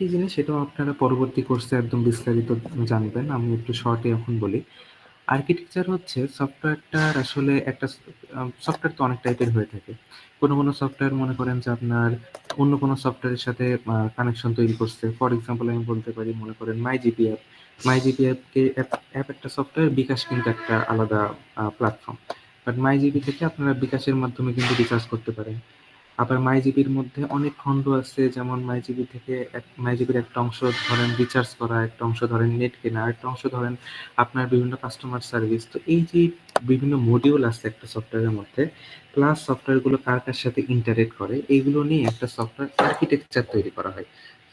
আরেকটি জিনিস, সেটাও আপনারা পরবর্তী কোর্সে একদম বিস্তারিত জানবেন। আমি একটু শর্টে এখন বলি। আর্কিটেকচার হচ্ছে সফটওয়্যারটার আসলে একটা সফটওয়্যার তো অনেক টাইপের হয়ে থাকে। কোনো সফটওয়্যার মনে করেন যে আপনার অন্য কোনো সফটওয়্যারের সাথে কানেকশন তৈরি করছে। ফর এক্সাম্পল আমি বলতে পারি, মনে করেন মাইজিপি অ্যাপ। মাইজিপি অ্যাপ একটা সফটওয়্যার, বিকাশ কিন্তু একটা আলাদা প্ল্যাটফর্ম। বাট মাইজিপি থেকে আপনারা বিকাশের মাধ্যমে কিন্তু রিচার্জ করতে পারেন। আবার মাইজিপির মধ্যে অনেক খণ্ড আছে, যেমন মাইজিপি থেকে মাইজিপির একটা অংশ ধরেন রিচার্জ করা, একটা অংশ ধরেন নেট কেনা, একটা অংশ ধরেন আপনার বিভিন্ন কাস্টমার সার্ভিস। তো এই যে বিভিন্ন মডিউল আছে একটা সফটওয়্যারের মধ্যে, প্লাস সফটওয়্যারগুলো কার কার সাথে ইন্টারেক্ট করে, এইগুলো নিয়ে একটা সফটওয়্যার আর্কিটেকচার তৈরি করা হয়।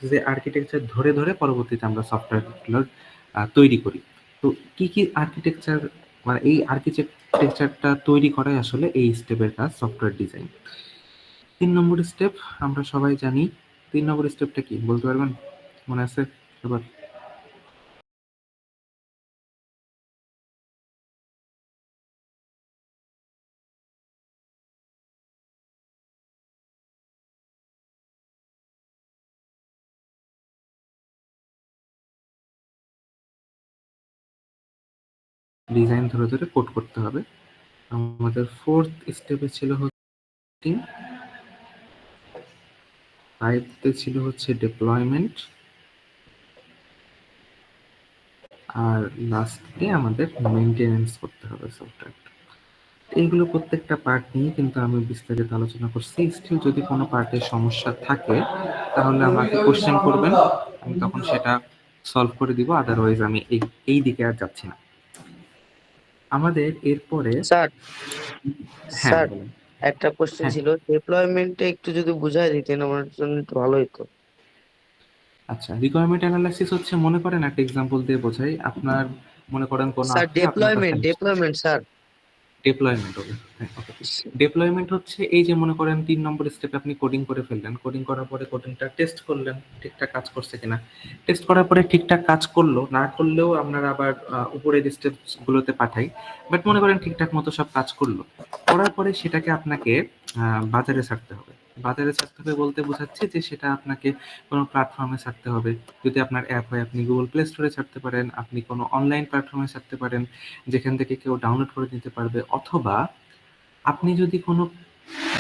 যে আর্কিটেকচার ধরে ধরে পরবর্তীতে আমরা সফটওয়্যারগুলো তৈরি করি। তো কি কি আর্কিটেকচার, মানে এই আর্কিটেকচারটা তৈরি করাই আসলে এই স্টেপের কাজ, সফটওয়্যার ডিজাইন। ৩ নম্বর স্টেপ আমরা সবাই জানি। ৩ নম্বর স্টেপটা কি বলতে পারবেন? মনে আছে এবার? ডিজাইন ধরে ধরে কোড করতে হবে। আমাদের ফোর্থ স্টেপে ছিল হচ্ছে, ফাইভতে ছিল হচ্ছে ডিপ্লয়মেন্ট, আর লাস্টে আমাদের মেনটেনেন্স করতে হবে সফটওয়্যার। এইগুলো প্রত্যেকটা পার্ট নিয়ে কিন্তু আমি বিস্তারিত আলোচনা করছি। স্টিল যদি কোনো পার্টে সমস্যা থাকে তাহলে আমাকে কোশ্চেন করবেন, আমি তখন সেটা সলভ করে দিব। আদারওয়াইজ আমি এই দিকে আর যাচ্ছি না। আমাদের এরপরে, স্যার হ্যাঁ স্যার বলেন। একটা কোশ্চেন হ্যাঁ, ছিল, ডেপ্লয়মেন্টে একটু যদি বুঝাই দিতেন আমার জন্য একটু ভালো হতো। আচ্ছা, রিকোয়ারমেন্ট অ্যানালাইসিস হচ্ছে, মনে করেন একটা এক্সাম্পল দিয়ে বোঝাই। আপনার মনে করেন কোনো স্যার আত্মীয় আপনার কাছে ডেপ্লয়মেন্ট ডেপ্লয়মেন্ট স্যার। ডিপ্লয়মেন্ট হবে। হ্যাঁ, ওকে। ডিপ্লয়মেন্ট হচ্ছে এই যে মনে করেন ৩ নম্বর স্টেপে আপনি কোডিং করে ফেললেন। কোডিং করার পরে কোডিংটা টেস্ট করলেন ঠিকঠাক কাজ করছে কিনা। টেস্ট করার পরে ঠিকঠাক কাজ করলো, না করলেও আপনারা আবার উপরের স্টেপস গুলোতে পাঠাই। বাট মনে করেন ঠিকঠাক মতো সব কাজ করলো। করার পরে সেটাকে আপনাকে বাজারে ছাড়তে হবে। বাজারে ছাড়তে হবে বলতে বোঝাচ্ছে যে সেটা আপনাকে কোনো প্ল্যাটফর্মে ছাড়তে হবে। যদি আপনার অ্যাপ হয় আপনি গুগল প্লে স্টোরে ছাড়তে পারেন, আপনি কোনো অনলাইন প্ল্যাটফর্মে ছাড়তে পারেন যেখান থেকে কেউ ডাউনলোড করে নিতে পারবে। অথবা আপনি যদি কোনো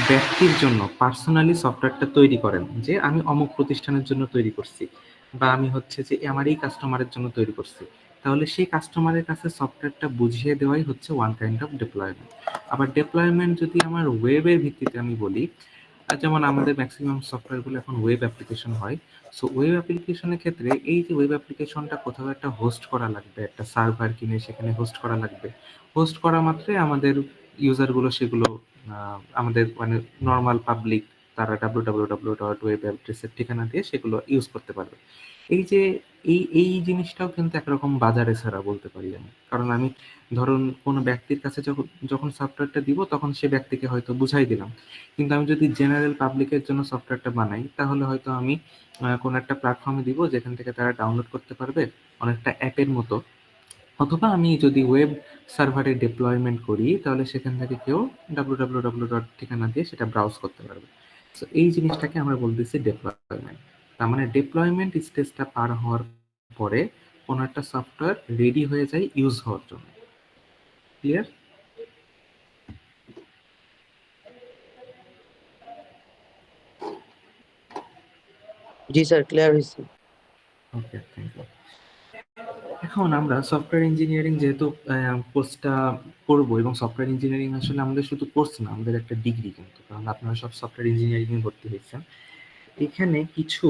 ব্যক্তির জন্য পার্সোনালি সফটওয়্যারটা তৈরি করেন, যে আমি অমুক প্রতিষ্ঠানের জন্য তৈরি করছি, বা আমি হচ্ছে যে আমার এই কাস্টমারের জন্য তৈরি করছি, তাহলে সেই কাস্টমারের কাছে সফটওয়্যারটা বুঝিয়ে দেওয়াই হচ্ছে ওয়ান কাইন্ড অফ ডিপ্লয়মেন্ট। আবার ডিপ্লয়মেন্ট যদি আমার ওয়েবের ভিত্তিতে আমি বলি, যেমন আমাদের ম্যাক্সিমাম সফটওয়্যারগুলো এখন ওয়েব অ্যাপ্লিকেশন হয়। সো ওয়েব অ্যাপ্লিকেশনের ক্ষেত্রে এই যে ওয়েব অ্যাপ্লিকেশনটা কোথাও একটা হোস্ট করা লাগবে, একটা সার্ভার কিনে সেখানে হোস্ট করা লাগবে। হোস্ট করা মাত্রই আমাদের ইউজারগুলো সেগুলো আমাদের মানে নর্মাল পাবলিক, তারা www.web অ্যাড্রেসের ঠিকানা দিয়ে সেগুলো ইউজ করতে পারবে। এই যে এই জিনিসটাও কিন্তু একরকম বাজারে ছাড়া বলতে পারি আমি। কারণ আমি ধরুন কোনো ব্যক্তির কাছে যখন যখন সফটওয়্যারটা দিব তখন সে ব্যক্তিকে হয়তো বুঝাই দিলাম। কিন্তু আমি যদি জেনারেল পাবলিকের জন্য সফটওয়্যারটা বানাই তাহলে হয়তো আমি কোনো একটা প্ল্যাটফর্মে দিব যেখান থেকে তারা ডাউনলোড করতে পারবে, অনেকটা অ্যাপের মতো। অথবা আমি যদি ওয়েব সার্ভারে ডিপ্লয়মেন্ট করি তাহলে সেখান থেকে কেউ www ডট ঠিকানা দিয়ে সেটা ব্রাউজ করতে পারবে। সো এই জিনিসটাকে আমরা বলতেছি ডিপ্লয়মেন্ট। তার মানে ডিপ্লয়মেন্ট স্টেজটা পার হওয়ার পরে কোনো একটা সফটওয়্যার রেডি হয়ে যায় ইউজ হওয়ার জন্য। ক্লিয়ার? জি স্যার, ক্লিয়ার হয়েছে। ওকে, থ্যাংক ইউ। এখন আমরা সফটওয়্যার ইঞ্জিনিয়ারিং যেহেতু কোর্সটা করবো, এবং সফটওয়্যার ইঞ্জিনিয়ারিং আসলে আমাদের শুধু কোর্স না, আমাদের একটা ডিগ্রি কিন্তু, কারণ আপনারা সব সফটওয়্যার ইঞ্জিনিয়ারিং এ ভর্তি হয়েছেন। এখানে কিছু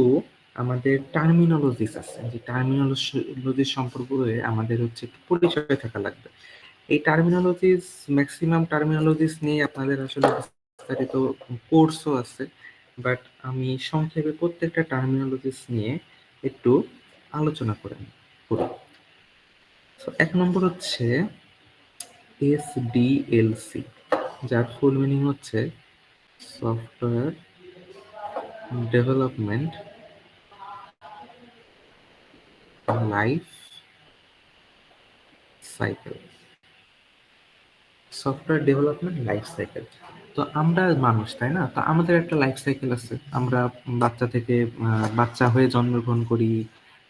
আমাদের টার্মিনোলজিস আছে, যে টার্মিনোলজি সম্পর্কে আমাদের হচ্ছে একটু পরিচয় থাকা লাগবে। এই টার্মিনোলজিস, ম্যাক্সিমাম টার্মিনোলজিস নিয়ে আপনাদের আসলে বিস্তারিত কোর্সও আছে। বাট আমি সংক্ষেপে প্রত্যেকটা টার্মিনোলজিস নিয়ে একটু আলোচনা করি। So, ১ নম্বর হচ্ছে এসডিএলসি, যার ফুল মিনিং হচ্ছে software development life cycle. Software development life cycle. তো তো আমরা মানুষ, তাই না? তো আমাদের একটা লাইফ সাইকেল আছে। আমরা বাচ্চা থেকে বাচ্চা হয়ে জন্মগ্রহণ করি,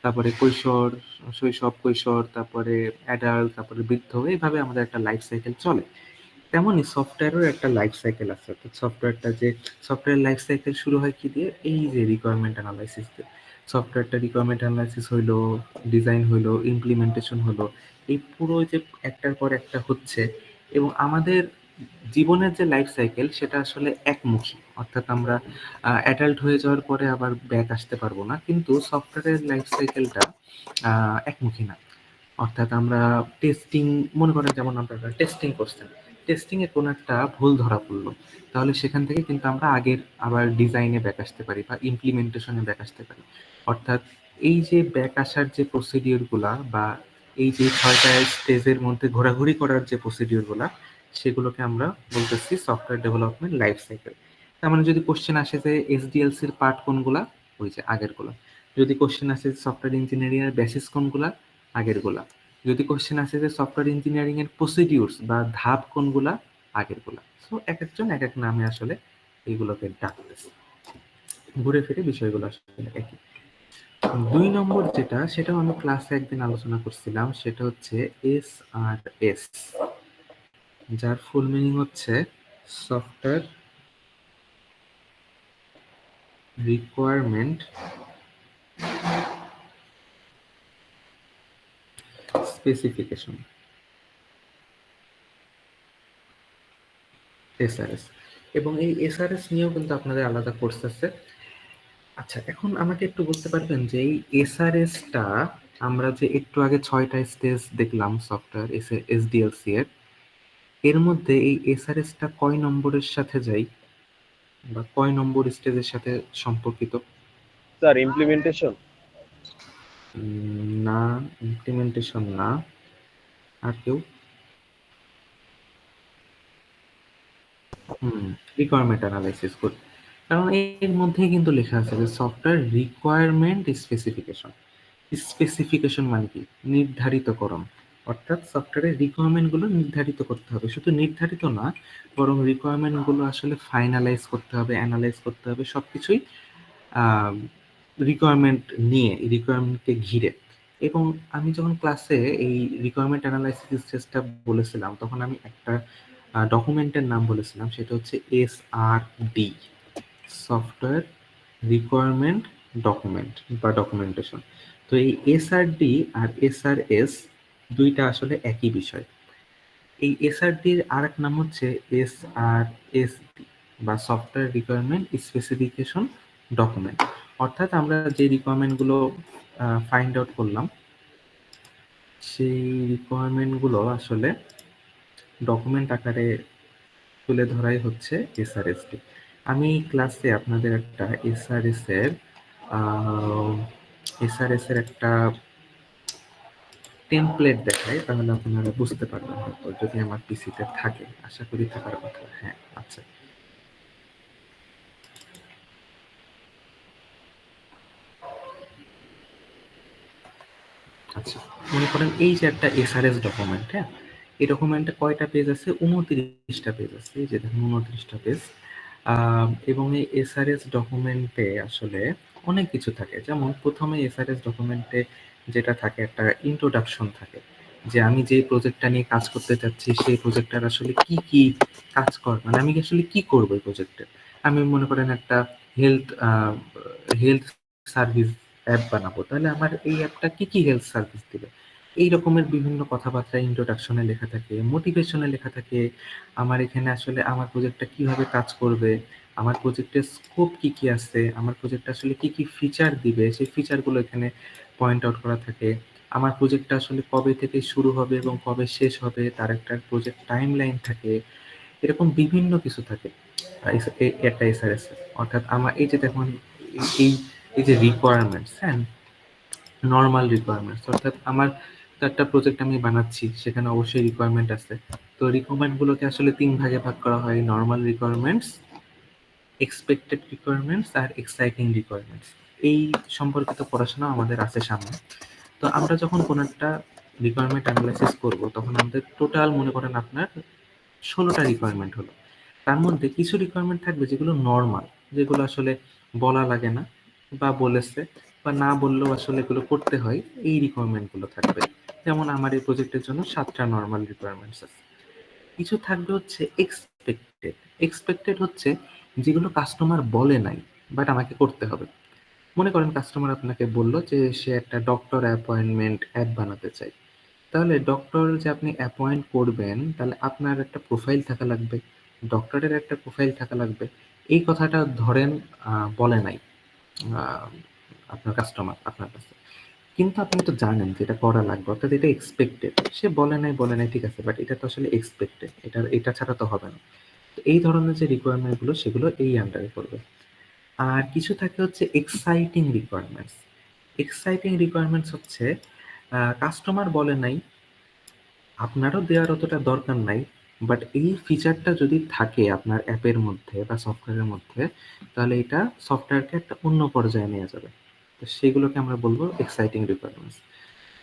তারপরে কৈশোর, শৈশব, কৈশোর, তারপরে অ্যাডাল্ট, তারপরে বৃদ্ধ, এইভাবে আমাদের একটা লাইফ সাইকেল চলে। তেমনই সফটওয়্যারেরও একটা লাইফ সাইকেল আছে। অর্থাৎ সফটওয়্যার লাইফ সাইকেল শুরু হয় কি দিয়ে? এই যে রিকোয়ারমেন্ট অ্যানালাইসিস দিয়ে। সফটওয়্যারটা রিকোয়ারমেন্ট অ্যানালাইসিস হইলো, ডিজাইন হইলো, ইমপ্লিমেন্টেশন হলো। এই পুরো যে একটার পর একটা হচ্ছে, এবং আমাদের জীবনের যে লাইফ সাইকেল সেটা আসলে একমুখী। অর্থাৎ আমরা অ্যাডাল্ট হয়ে যাওয়ার পরে আবার ব্যাক আসতে পারবো না। কিন্তু সফটওয়্যারের লাইফ সাইকেলটা একমুখী না। অর্থাৎ আমরা টেস্টিং, মনে করেন যেমন আপনারা টেস্টিং করছেন, টেস্টিং এ কোনো একটা ভুল ধরা পড়লো, তাহলে সেখান থেকে কিন্তু আমরা আগের আবার ডিজাইনে ব্যাক আসতে পারি বা ইমপ্লিমেন্টেশনে ব্যাক আসতে পারি। অর্থাৎ এই যে ব্যাক আসার যে প্রসিডিওর গুলা, বা এই যে ৬টা স্টেজের মধ্যে ঘোরাঘুরি করার যে প্রসিডিওর গুলা, সেগুলোকে আমরা বলতেছি সফটওয়্যার ডেভেলপমেন্ট লাইফ সাইকেল। তার মানে যদি কোশ্চেন আসে যে এসডিএলসি এর পার্ট কোনগুলা, ওই যে আগের গুলা। যদি কোশ্চেন আসে সফটওয়্যার ইঞ্জিনিয়ারিং এর বেসিস কোনগুলা, আগের গুলা। যদি কোশ্চেন আসে যে সফটওয়্যার ইঞ্জিনিয়ারিং এর প্রসিডিউরস বা ধাপ কোনগুলা, আগের গুলা। সো এক একজন এক এক নামে আসলে এইগুলোকে ডাকতেছে। ঘুরে ফিরে বিষয়গুলো আসলে একই। ২ নম্বর যেটা, সেটাও আমি ক্লাসে একদিন আলোচনা করছিলাম, সেটা হচ্ছে SRS, যার ফুল মিনিং হচ্ছে সফটওয়্যার রিকোয়ারমেন্ট স্পেসিফিকেশন, SRS। এবং এই SRS নিয়েও কিন্তু আপনাদের আলাদা কোর্স আছে। আচ্ছা, এখন আমাকে একটু বলতে পারবেন যে এই এসআরএসটা, আমরা যে একটু আগে ৬টা স্টেজ দেখলাম সফটওয়্যার এসডিএলসি এর, এর মধ্যে এই এসআরএসটা কয় নম্বরের সাথে যায় বা কয় নম্বর স্টেজের সাথে সম্পর্কিত? Sir implementation. না, ইমপ্লিমেন্টেশন না। আর কেউ? Requirement analysis, good. কারণ এর মধ্যেই কিন্তু লেখা আছে যে সফটওয়্যার রিকোয়ারমেন্ট স্পেসিফিকেশন। স্পেসিফিকেশন মানে কি? নির্ধারিতকরণ। অর্থাৎ সফটওয়্যারের রিকোয়ারমেন্ট গুলো নির্ধারিত করতে হবে। শুধু নির্ধারিত না, বরং রিকোয়ারমেন্ট গুলো আসলে ফাইনালাইজ করতে হবে, অ্যানালাইজ করতে হবে, সবকিছুই রিকোয়ারমেন্ট নিয়ে, রিকোয়ারমেন্টকে ঘিরে। এবং আমি যখন ক্লাসে এই রিকোয়ারমেন্ট অ্যানালাইসিস স্টেজটা বলেছিলাম, তখন আমি একটা ডকুমেন্টের নাম বলেছিলাম, সেটা হচ্ছে SRD, সফটওয়্যার রিকোয়ারমেন্ট ডকুমেন্ট বা ডকুমেন্টেশন। তো এই SRD আর SRS দুইটা আসলে একই বিষয়। এই SRDর আর এক নাম হচ্ছে SRSD বা সফটওয়্যার রিকোয়ারমেন্ট স্পেসিফিকেশন ডকুমেন্ট। অর্থাৎ আমরা যে রিকোয়ারমেন্টগুলো ফাইন্ড আউট করলাম, সেই রিকোয়ারমেন্টগুলো আসলে ডকুমেন্ট আকারে তুলে ধরাই হচ্ছে এসআরএসটি। আমি ক্লাসে আপনাদের একটা এসআরএস এর একটা টেমপ্লেট দেখাই, তাহলে আপনারা বুঝতে পারবেন হয়তো, যদি আমার পিসিতে থাকে, আশা করি থাকার কথা। হ্যাঁ, আচ্ছা। আচ্ছা, মনে করেন এই যে একটা এসআরএস ডকুমেন্ট, হ্যাঁ, এই ডকুমেন্টে কয়টা পেজ আছে? ২৯টা পেজ আছে। এই যে দেখুন, ২৯টা পেজ। এবং এই এসআরএস ডকুমেন্টে আসলে অনেক কিছু থাকে। যেমন প্রথমে এসআরএস ডকুমেন্টে যেটা থাকে, একটা ইন্ট্রোডাকশন থাকে, যে আমি যে প্রজেক্টটা নিয়ে কাজ করতে চাচ্ছি সেই প্রজেক্টটার আসলে কি কি কাজ মানে আমি আসলে কি করবো এই প্রজেক্টে। আমি মনে করেন একটা হেলথ হেলথ সার্ভিস অ্যাপ বানাবো, তাহলে আমার এই অ্যাপটা কি কি হেলথ সার্ভিস দিবে, এই রকমের বিভিন্ন কথাবার্তা ইন্ট্রোডাকশনে লেখা থাকে, মোটিভেশনে লেখা থাকে। আমার এখানে আসলে আমার প্রজেক্টটা কিভাবে কাজ করবে, আমার প্রজেক্টের স্কোপ কি কি আছে, আমার প্রজেক্টটা আসলে কি কি ফিচার দিবে, সেই ফিচারগুলো এখানে পয়েন্ট আউট করা থাকে। আমার প্রজেক্টটা আসলে কবে থেকে শুরু হবে এবং কবে শেষ হবে, তার একটা প্রজেক্ট টাইম লাইন থাকে। এরকম বিভিন্ন কিছু থাকে একটা এসআরএস। অর্থাৎ আমার এই যে দেখুন, এই এই যে রিকোয়ারমেন্টস, হ্যাঁ, নরমাল রিকোয়ারমেন্টস, অর্থাৎ আমার তো একটা প্রজেক্ট আমি বানাচ্ছি, সেখানে অবশ্যই রিকোয়ারমেন্ট আছে। তো রিকোয়ারমেন্ট গুলোকে আসলে ৩ ভাগে ভাগ করা হয়: নরমাল রিকোয়ারমেন্টস, এক্সপেক্টেড রিকোয়ারমেন্টস আর এক্সাইটিং রিকোয়ারমেন্টস। এই সম্পর্কিত পড়াশোনা আমাদের আছে সামনে। তো আমরা যখন কোনো একটা রিকোয়ারমেন্ট অ্যানালাইসিস করব, তখন আমাদের টোটাল মনে করেন আপনার ১৬টা রিকোয়ারমেন্ট হলো। তার মধ্যে কিছু রিকোয়ারমেন্ট থাকবে যেগুলো নর্মাল, যেগুলো আসলে বলা লাগে না বা বলেছে বা না বললেও আসলে এগুলো করতে হয়, এই রিকোয়ারমেন্ট গুলো থাকবে। যেমন আমার এই প্রজেক্টের জন্য 7টা নর্মাল রিকোয়ারমেন্টস আছে। কিছু থাকবে হচ্ছে এক্সপেক্টেড। এক্সপেক্টেড হচ্ছে যেগুলো কাস্টমার বলে নাই বাট আমাকে করতে হবে। মনে করেন কাস্টমার আপনাকে বলল যে সে একটা ডক্টর অ্যাপয়েন্টমেন্ট অ্যাপ বানাতে চায়। তাহলে ডক্টর যে আপনি অ্যাপয়েন্ট করবেন, তাহলে আপনার একটা প্রোফাইল থাকা লাগবে, ডক্টরের একটা প্রোফাইল থাকা লাগবে। এই কথাটা ধরেন বলে নাই আহ, আপনার কাস্টমার আপনার কাছে, কিন্তু আপনি তো জানেন যে এটা করা লাগবে, অর্থাৎ এটা এক্সপেক্টেড। সে বলে নাই ঠিক আছে, বাট এটা তো আসলে এক্সপেক্টেড, এটা ছাড়া তো হবে না। তো এই ধরনের যে রিকোয়ারমেন্ট গুলো সেগুলো এই আন্ডারে পড়বে। আর কিছু থাকে হচ্ছে এক্সাইটিং রিকোয়ারমেন্টস। এক্সাইটিং রিকোয়ারমেন্টস হচ্ছে কাস্টমার বলে নাই, আপনারও দেওয়ার অতটা দরকার নাই, বাট এই ফিচারটা যদি থাকে আপনার অ্যাপের মধ্যে বা সফটওয়্যারের মধ্যে, তাহলে এটা সফটওয়্যারকে একটা অন্য পর্যায়ে নিয়ে যাবে। তো সেগুলোকে আমরা বলবো এক্সাইটিং রিকোয়ারমেন্টস।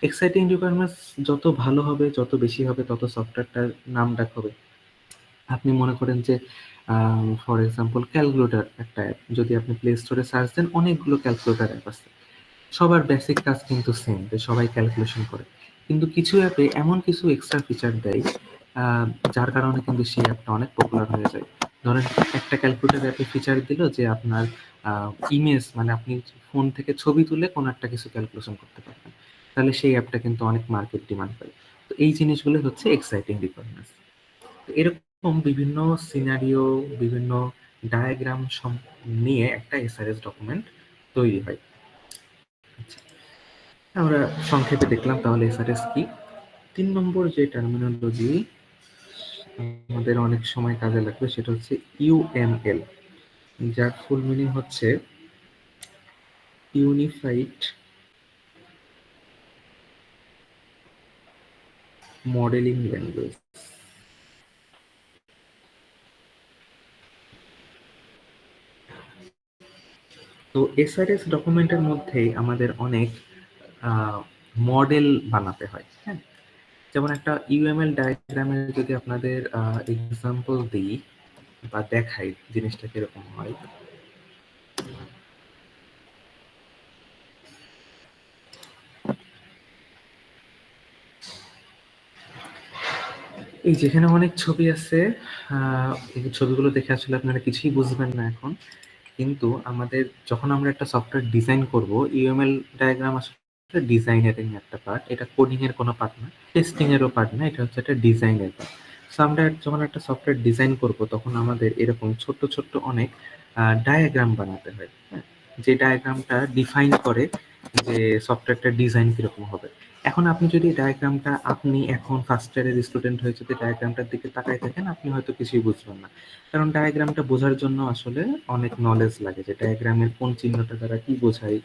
এক্সাইটিং রিকোয়ারমেন্টস যত ভালো হবে, যত বেশি হবে, তত সফটওয়্যারটার নাম ডাক হবে। আপনি মনে করেন যে ফর এক্সাম্পল ক্যালকুলেটর একটা অ্যাপ, যদি আপনি প্লে স্টোরে সার্চ দেন অনেকগুলো ক্যালকুলেটর অ্যাপ আছে, সবার বেসিক কাজ কিন্তু সেম, যে সবাই ক্যালকুলেশন করে। কিন্তু কিছু অ্যাপে এমন কিছু এক্সট্রা ফিচার দেয় আহ, যার কারণে কিন্তু সেই অ্যাপটা অনেক পপুলার হয়ে যায়। ধরেন একটা ক্যালকুলেটর অ্যাপে ফিচার দিল যে আপনার ইমেজ, মানে আপনি ফোন থেকে ছবি তুলে কোনো একটা কিছু ক্যালকুলেশন করতে পারবেন, তাহলে সেই অ্যাপটা কিন্তু অনেক মার্কেট ডিমান্ড পায়। তো এই জিনিসগুলো হচ্ছে এক্সাইটিং রিকোয়ারমেন্টস। এরকম বিভিন্ন সিনারিও, বিভিন্ন ডায়াগ্রাম নিয়ে একটা এসআরএস ডকুমেন্ট তৈরি হয়। আচ্ছা, আমরা সংক্ষেপে দেখলাম তাহলে এসআরএস কি। 3 নম্বর যে টার্মিনোলজি আমাদের অনেক সময় কাজে লাগবে সেটা হচ্ছে ইউএমএল, যার ফুল মিনিং হচ্ছে ইউনিফাইড মডেলিং ল্যাঙ্গুয়েজ। তো এসআরএস ডকুমেন্টের মধ্যেই আমাদের অনেক মডেল বানাতে হয়, হ্যাঁ। যেমন একটা ইউএমএল ডায়াগ্রামে যদি আপনাদের এক্সাম্পল দিই বা দেখাই জিনিসটা কিরকম হয়। এই যেখানে অনেক ছবি আছে, এই ছবিগুলো দেখে আসলে আপনারা কিছুই বুঝবেন না এখন, কিন্তু আমাদের যখন আমরা একটা সফটওয়্যার ডিজাইন করব, ইউএমএল ডায়াগ্রাম আসলে ডিজাইনের একটা পার্ট, এটা কোডিং এর কোনো পার্ট না, টেস্টিং এরও পার্ট না, এটা হচ্ছে একটা ডিজাইনের পার্ট। সো আমরা যখন একটা সফটওয়্যার ডিজাইন করব তখন আমাদের এরকম ছোট্ট ছোট্ট অনেক ডায়াগ্রাম বানাতে হয়, হ্যাঁ, যে ডায়াগ্রামটা ডিফাইন করে যে সফটওয়্যারটা ডিজাইন কিরকম হবে। এখন আপনি যদি ডায়াগ্রামটা, আপনি এখন ফার্স্ট ইয়ারের স্টুডেন্ট হয়ে যদি ডায়াগ্রামটার দিকে তাকায় থাকেন, আপনি হয়তো কিছুই বুঝবেন না, কারণ ডায়াগ্রামটা বোঝার জন্য আসলে অনেক নলেজ লাগে, যে ডায়াগ্রামের কোন চিহ্নটা দ্বারা কি বোঝায়।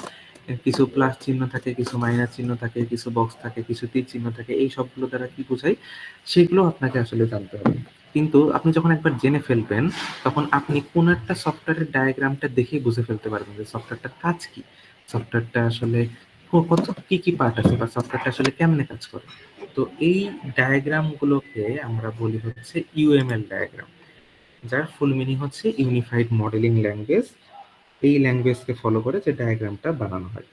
কিছু প্লাস চিহ্ন থাকে, কিছু মাইনাস চিহ্ন থাকে, কিছু বক্স থাকে, কিছু তীর চিহ্ন থাকে, এই সবগুলো দ্বারা কি বোঝায় সেগুলো আপনাকে আসলে জানতে হবে। কিন্তু আপনি যখন একবার জেনে ফেলবেন, তখন আপনি কোন একটা সফটওয়্যারের ডায়াগ্রামটা দেখেই বুঝে ফেলতে পারবেন যে সফটওয়্যারটার কাজ কি, সফটওয়্যারটা আসলে কত কি কি পার্ট আছে, বা সফটওয়্যারটা আসলে কেমনে কাজ করে। তো এই ডায়াগ্রাম গুলোকে আমরা বলি হচ্ছে ইউএমএল ডায়াগ্রাম, যার ফুল মিনিং হচ্ছে ইউনিফাইড মডেলিং ল্যাঙ্গুয়েজ। এই ল্যাঙ্গুয়েজকে ফলো করে যে ডায়াগ্রামটা বানানো হয়।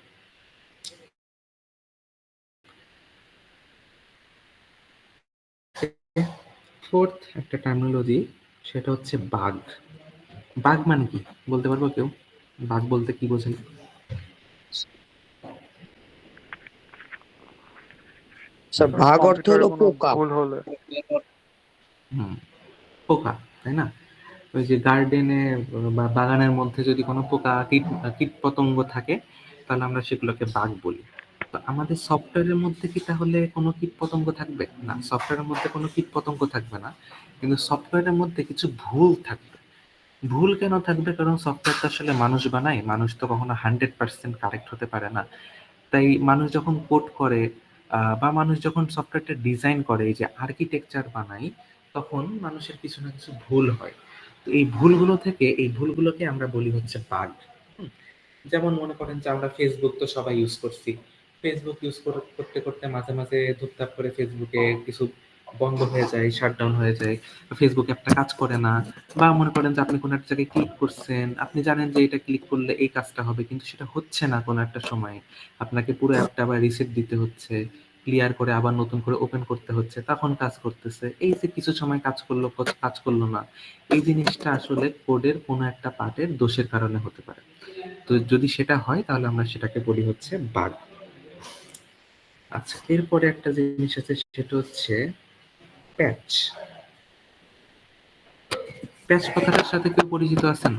ফোর্থ একটা টার্মিনোলজি, সেটা হচ্ছে বাগ। বাগ মানে কি বলতে পারবো কেউ? বাগ বলতে কি বোঝেন? স্যার, ভাগ অর্থ কম্পিউটারে হলো কোনো পোকা। ভুল হলে। হুম, পোকা, তাই না? ওই যে গার্ডেনে বা বাগানের মধ্যে যদি কোনো পোকা, কীট কীট পতঙ্গ থাকে, তাহলে আমরা সেগুলোকে বাগ বলি। তো আমাদের সফটওয়্যারের মধ্যে কি তাহলে কোনো কীট পতঙ্গ থাকবে না? সফটওয়্যারের মধ্যে কোনো কীট পতঙ্গ থাকবে না, কিন্তু সফটওয়্যারের মধ্যে কিছু ভুল থাকবে। ভুল কেন থাকবে? কারণ সফটওয়্যারটা আসলে মানুষ বানায়, মানুষ তো কখনো 100% কারেক্ট হতে পারে না। তাই মানুষ যখন কোড করে বা মানুষ যখন সফটওয়্যারটা ডিজাইন করে, এই যে আর্কিটেকচার বানায়, তখন মানুষের কিছু না কিছু ভুল হয়। তো এই ভুলগুলো থেকে, এই ভুলগুলোকে আমরা বলি হচ্ছে বাগ। যেমন মনে করেন যে আমরা ফেসবুক তো সবাই ইউজ করছি, ফেসবুক ইউজ করতে করতে মাঝে মাঝে ধুপধাপ করে ফেসবুকে কিছু বন্ধ হয়ে যায়, শাটডাউন হয়ে যায়, ফেসবুক অ্যাপটা কাজ করে না, বা মনে করেন যে আপনি কোনো একটা জায়গায় ক্লিক করছেন, আপনি জানেন যে এটা ক্লিক করলে এই কাজটা হবে, কিন্তু সেটা হচ্ছে না কোনো একটা সময়ে, আপনাকে পুরো অ্যাপটা আবার রিসেট দিতে হচ্ছে, ক্লিয়ার করে আবার নতুন করে ওপেন করতে হচ্ছে, তখন কাজ করতেছে। এই যে কিছু সময় কাজ করলো, কাজ করলো না, এই জিনিসটা আসলে কোডের কোনো একটা পার্টের দোষের কারণে হতে পারে। তো যদি সেটা হয় তাহলে আমরা সেটাকে বলি হচ্ছে বাগ। আচ্ছা, এরপরে একটা জিনিস আছে, সেটা হচ্ছে প্যাচ। প্যাচ কথাটার সাথে কেউ পরিচিত আছেন?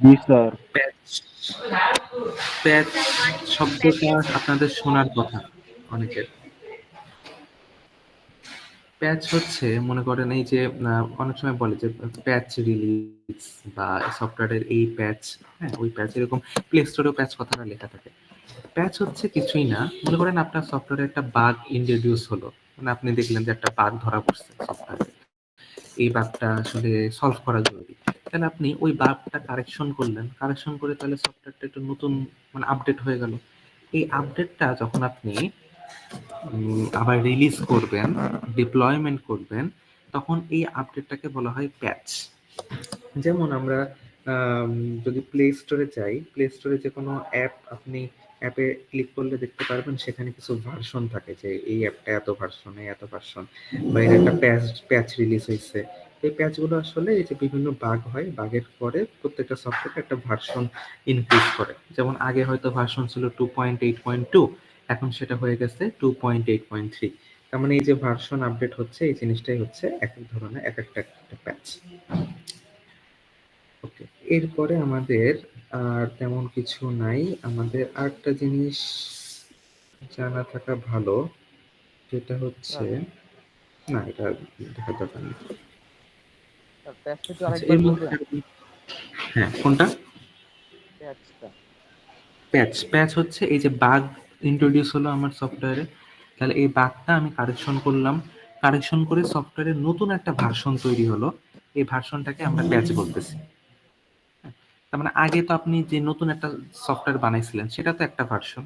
জি স্যার। প্যাচ, প্যাচ শব্দটা আপনাদের শোনার কথা অনেকের। প্যাচ হচ্ছে, মনে করেন এই যে অনেক সময় বলে যে প্যাচ রিলিজ বা সফটওয়্যারের এই প্যাচ, হ্যাঁ ওই প্যাচ, এরকম প্লে স্টোরেও প্যাচ কথাটা লেখা থাকে। প্যাচ হচ্ছে কিছুই না, মনে করেন আপনার সফটওয়্যারে একটা বাগ ইন্ট্রোডিউস হলো, মানে আপনি দেখলেন যে একটা বাগ ধরা পড়ছে সফটওয়্যারে, এই বাগটা আসলে সলভ করা জরুরি। তাহলে আপনি ওই বাগটা কারেকশন করলেন, কারেকশন করে তাহলে সফটওয়্যারটা একটু নতুন, মানে আপডেট হয়ে গেল। এই আপডেটটা যখন আপনি আবার রিলিজ করবেন, ডিপ্লয়মেন্ট করবেন, তখন এই আপডেটটাকে বলা হয় প্যাচ। যেমন আমরা আম, যদি প্লে স্টোরে যাই, প্লে স্টোরে যে কোনো অ্যাপ আপনি অ্যাপে ক্লিক করলে দেখতে পারবেন সেখানে কিছু ভার্সন থাকে, যে এই অ্যাপটা এত ভার্সন, এত ভার্সন, বা এর একটা প্যাচ প্যাচ রিলিজ হয়েছে। এই প্যাচগুলো আসলে এই যে বিভিন্ন বাগ হয়, বাগের পরে প্রত্যেকটা সফটওয়্যার একটা ভার্সন ইনক্রিজ করে। যেমন আগে হয়তো ভার্সন ছিল 2.8.2, এখন সেটা হয়ে গেছে 2.8.3। তার মানে এই যে ভার্সন আপডেট হচ্ছে, এই জিনিসটাই হচ্ছে এক এক ধরনের এক একটা প্যাচ। ওকে, এরপরে আমাদের আর তেমন কিছু নাই। আমাদের আরেকটা জিনিস জানা থাকা ভালো, যেটা হচ্ছে, স্যার না এটা দেখা দরকার নেই। স্যার প্যাচটা একটু আচ্ছা, আরেকবার এর মধ্যে বলবেন? হ্যাঁ, কোনটা? প্যাচটা। প্যাচ, প্যাচ হচ্ছে এই যে বাগ ইন্ট্রোডিউস হলো আমার সফটওয়্যারে, তাহলে এই বাগটা আমি কারেকশন করলাম, কারেকশন করে সফটওয়্যারের নতুন একটা ভার্সন তৈরি হলো, এই ভার্সনটাকে আমরা প্যাচ বলতেছি। তার মানে আগে তো আপনি যে নতুন একটা সফটওয়্যার বানাইছিলেন সেটা তো একটা ভার্সন,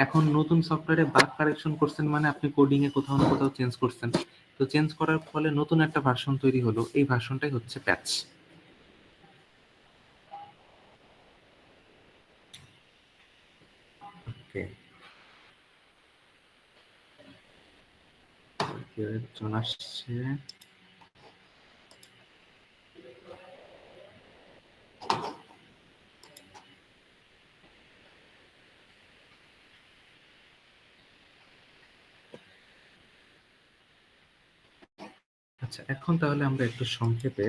এখন নতুন সফটওয়্যারে বাগ কারেকশন করছেন, মানে আপনি কোডিং এ কোথাও না কোথাও চেঞ্জ করছেন, তো চেঞ্জ করার ফলে নতুন একটা ভার্সন তৈরি হলো, এই ভার্সনটাই হচ্ছে প্যাচ। ওকে, কেউ একজন আসছে। আচ্ছা, এখন তাহলে আমরা একটু সংক্ষেপে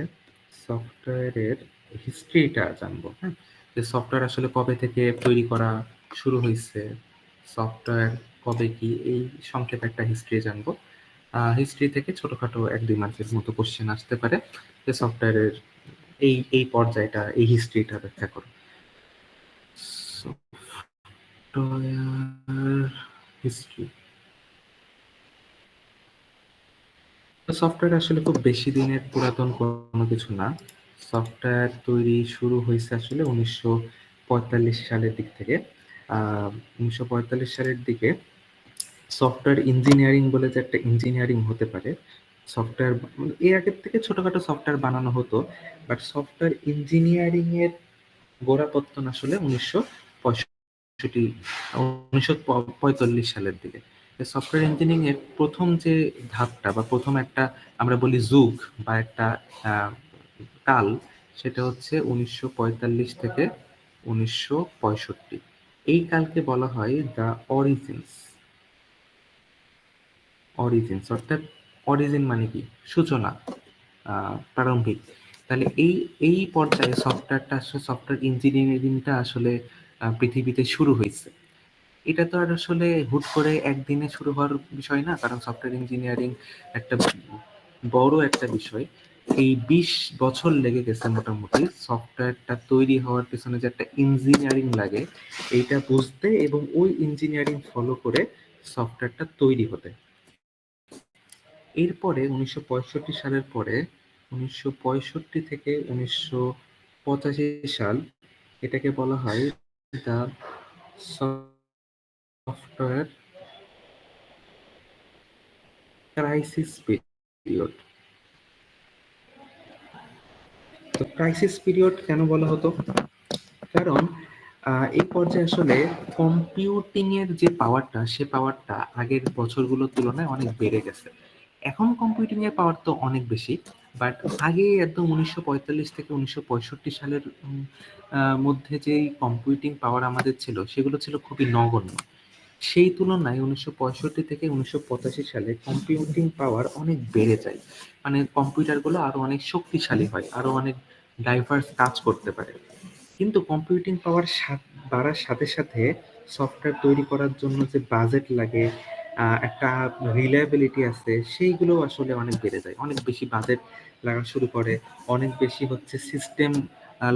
সফটওয়্যারের হিস্ট্রিটা জানবো, হ্যাঁ, যে সফটওয়্যার আসলে কবে থেকে তৈরি করা শুরু হয়েছে, সফটওয়্যার কবে কি, এই সংক্ষেপে একটা হিস্ট্রি জানবো। হিস্ট্রি থেকে ছোটখাটো 1-2 মার্কের মতো কোশ্চেন আসতে পারে, যে সফটওয়্যারের এই এই পর্যায়টা, এই হিস্ট্রিটা ব্যাখ্যা করো। Software history. সফটওয়্যার আসলে খুব বেশি দিনের পুরাতন কোনো কিছু না। সফটওয়্যার তৈরি শুরু হয়েছে আসলে 1945 সালের দিক থেকে। 1945 সালের দিকে সফটওয়্যার ইঞ্জিনিয়ারিং বলে যে একটা ইঞ্জিনিয়ারিং হতে পারে, সফটওয়্যার এর আগের থেকে ছোটখাটো সফটওয়্যার বানানো হতো, বাট সফটওয়্যার ইঞ্জিনিয়ারিং এর গোড়াপত্তন আসলে 1945 সালের দিকে। সফটওয়্যার ইঞ্জিনিয়ারিং এর প্রথম যে ধাপটা বা প্রথম একটা আমরা বলি যুগ বা একটা আহ, কাল, সেটা হচ্ছে 1945 থেকে 1965। এই কালকে বলা হয় দ্য অরিজিনস। অরিজিনস অর্থাৎ অরিজিন মানে কি, সূচনা, প্রারম্ভিক। তাহলে এই এই পর্যায়ে সফটওয়্যারটা আসলে, সফটওয়্যার ইঞ্জিনিয়ারিংটা আসলে পৃথিবীতে শুরু হয়েছে। এটা তো আর আসলে হুট করে একদিনে শুরু হওয়ার বিষয় না, কারণ সফটওয়্যার ইঞ্জিনিয়ারিং একটা বড় একটা বিষয়। এই 20 বছর লেগে গেছে মোটামুটি সফটওয়্যারটা তৈরি হওয়ার পেছনে, যে একটা ইঞ্জিনিয়ারিং লাগে এইটা বুঝতে, এবং ওই ইঞ্জিনিয়ারিং ফলো করে সফটওয়্যারটা তৈরি হতে। এরপরে 1965 সালের পরে, 1965 থেকে 1985 সাল, এটাকে বলা হয় দ্য সফটওয়্যার ক্রাইসিস পিরিয়ড। তো ক্রাইসিস পিরিয়ড কেন বলা হতো? কারণ এই পর্যায়ে আসলে কম্পিউটিং এর যে পাওয়ারটা, সে পাওয়ারটা আগের বছরগুলোর তুলনায় অনেক বেড়ে গেছে। এখন কম্পিউটিং এর পাওয়ার তো অনেক বেশি, বাট আগে একদম 1945 থেকে 1965 সালের মধ্যে যেই কম্পিউটিং পাওয়ার আমাদের ছিল, সেগুলো ছিল খুবই নগণ্য। সেই তুলনায় 1965 থেকে 1985 সালে কম্পিউটিং পাওয়ার অনেক বেড়ে যায়। মানে কম্পিউটারগুলো আরো অনেক শক্তিশালী হয়, আরো অনেক ডাইভার্স কাজ করতে পারে। কিন্তু কম্পিউটিং পাওয়ার বাড়ার সাথে সাথে সফটওয়্যার তৈরি করার জন্য যে বাজেট লাগে, একটা রিলায়েবিলিটি আছে, সেইগুলো আসলে অনেক বেড়ে যায়। অনেক বেশি বাজেট লাগা শুরু করে, অনেক বেশি হচ্ছে সিস্টেম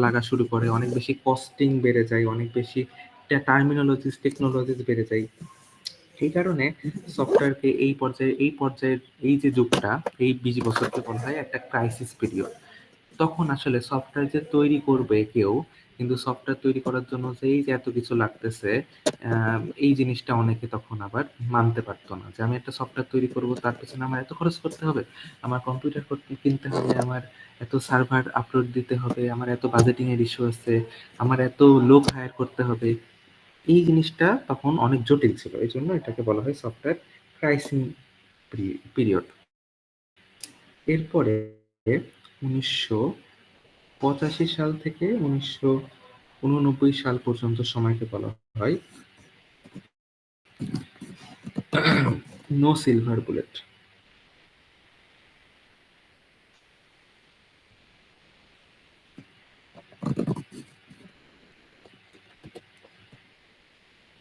লাগা শুরু করে, অনেক বেশি কস্টিং বেড়ে যায়, অনেক বেশি টার্মিনোলজিস টেকনোলজিস বেড়ে যায়। এই কারণে সফটওয়্যারকে এই পর্যায়ের এই যে যুগটা, এই 20 বছরকে বলা হয় একটা ক্রাইসিস পিরিয়ড। তখন আসলে সফটওয়্যার যে তৈরি করবে কেউ, কিন্তু সফটওয়্যার তৈরি করার জন্য যে এই যে এত কিছু লাগতেছে, এই জিনিসটা অনেকে তখন আবার মানতে পারতো না, যে আমি একটা সফটওয়্যার তৈরি করব, তার পেছনে আমার এত খরচ করতে হবে, আমার কম্পিউটার কিনতে হবে, আমার এত সার্ভার আপলোড দিতে হবে, আমার এত বাজেটিং এর ইস্যু আছে, আমার এত লোক হায়ার করতে হবে। এই জিনিসটা তখন অনেক জটিল ছিল, এই জন্য এটাকে বলা হয় সফটওয়্যার ক্রাইসিস পিরিয়ড। এরপরে 1985 সাল থেকে 1989 সাল পর্যন্ত সময়কে বলা হয় no silver bullet.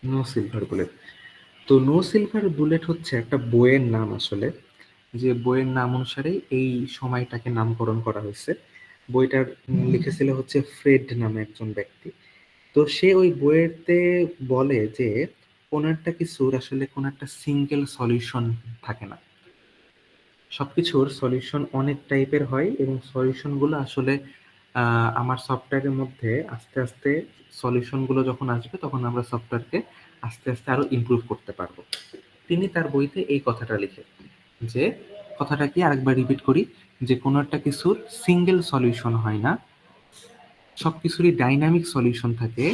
No silver bullet. তো নো সিলভার বুলেট হচ্ছে একটা বইয়ের নাম আসলে, যে বইয়ের নাম অনুসারে এই সময়টাকে নামকরণ করা হয়েছে। বইটার লিখেছিল হচ্ছে ফ্রেড নামে একজন ব্যক্তি। তো সে ওই বইয়েতে বলে যে কোন একটা কিছুর আসলে কোন একটা সিঙ্গেল সলিউশন থাকে না, সবকিছুর সলিউশন অনেক টাইপের হয়, এবং সলিউশনগুলো আসলে আমার সফটওয়্যারের মধ্যে আস্তে আস্তে সলিউশনগুলো যখন আসবে, তখন আমরা সফটওয়্যারকে আস্তে আস্তে আরো ইমপ্রুভ করতে পারবো। তিনি তার বইতে এই কথাটা লিখে, যে কথাটা কি আরেকবার রিপিট করি, যে কোনো একটা কিছুর সিঙ্গেল সলিউশন হয় না, সবকিছুরই ডাইনামিক সলিউশন থাকে,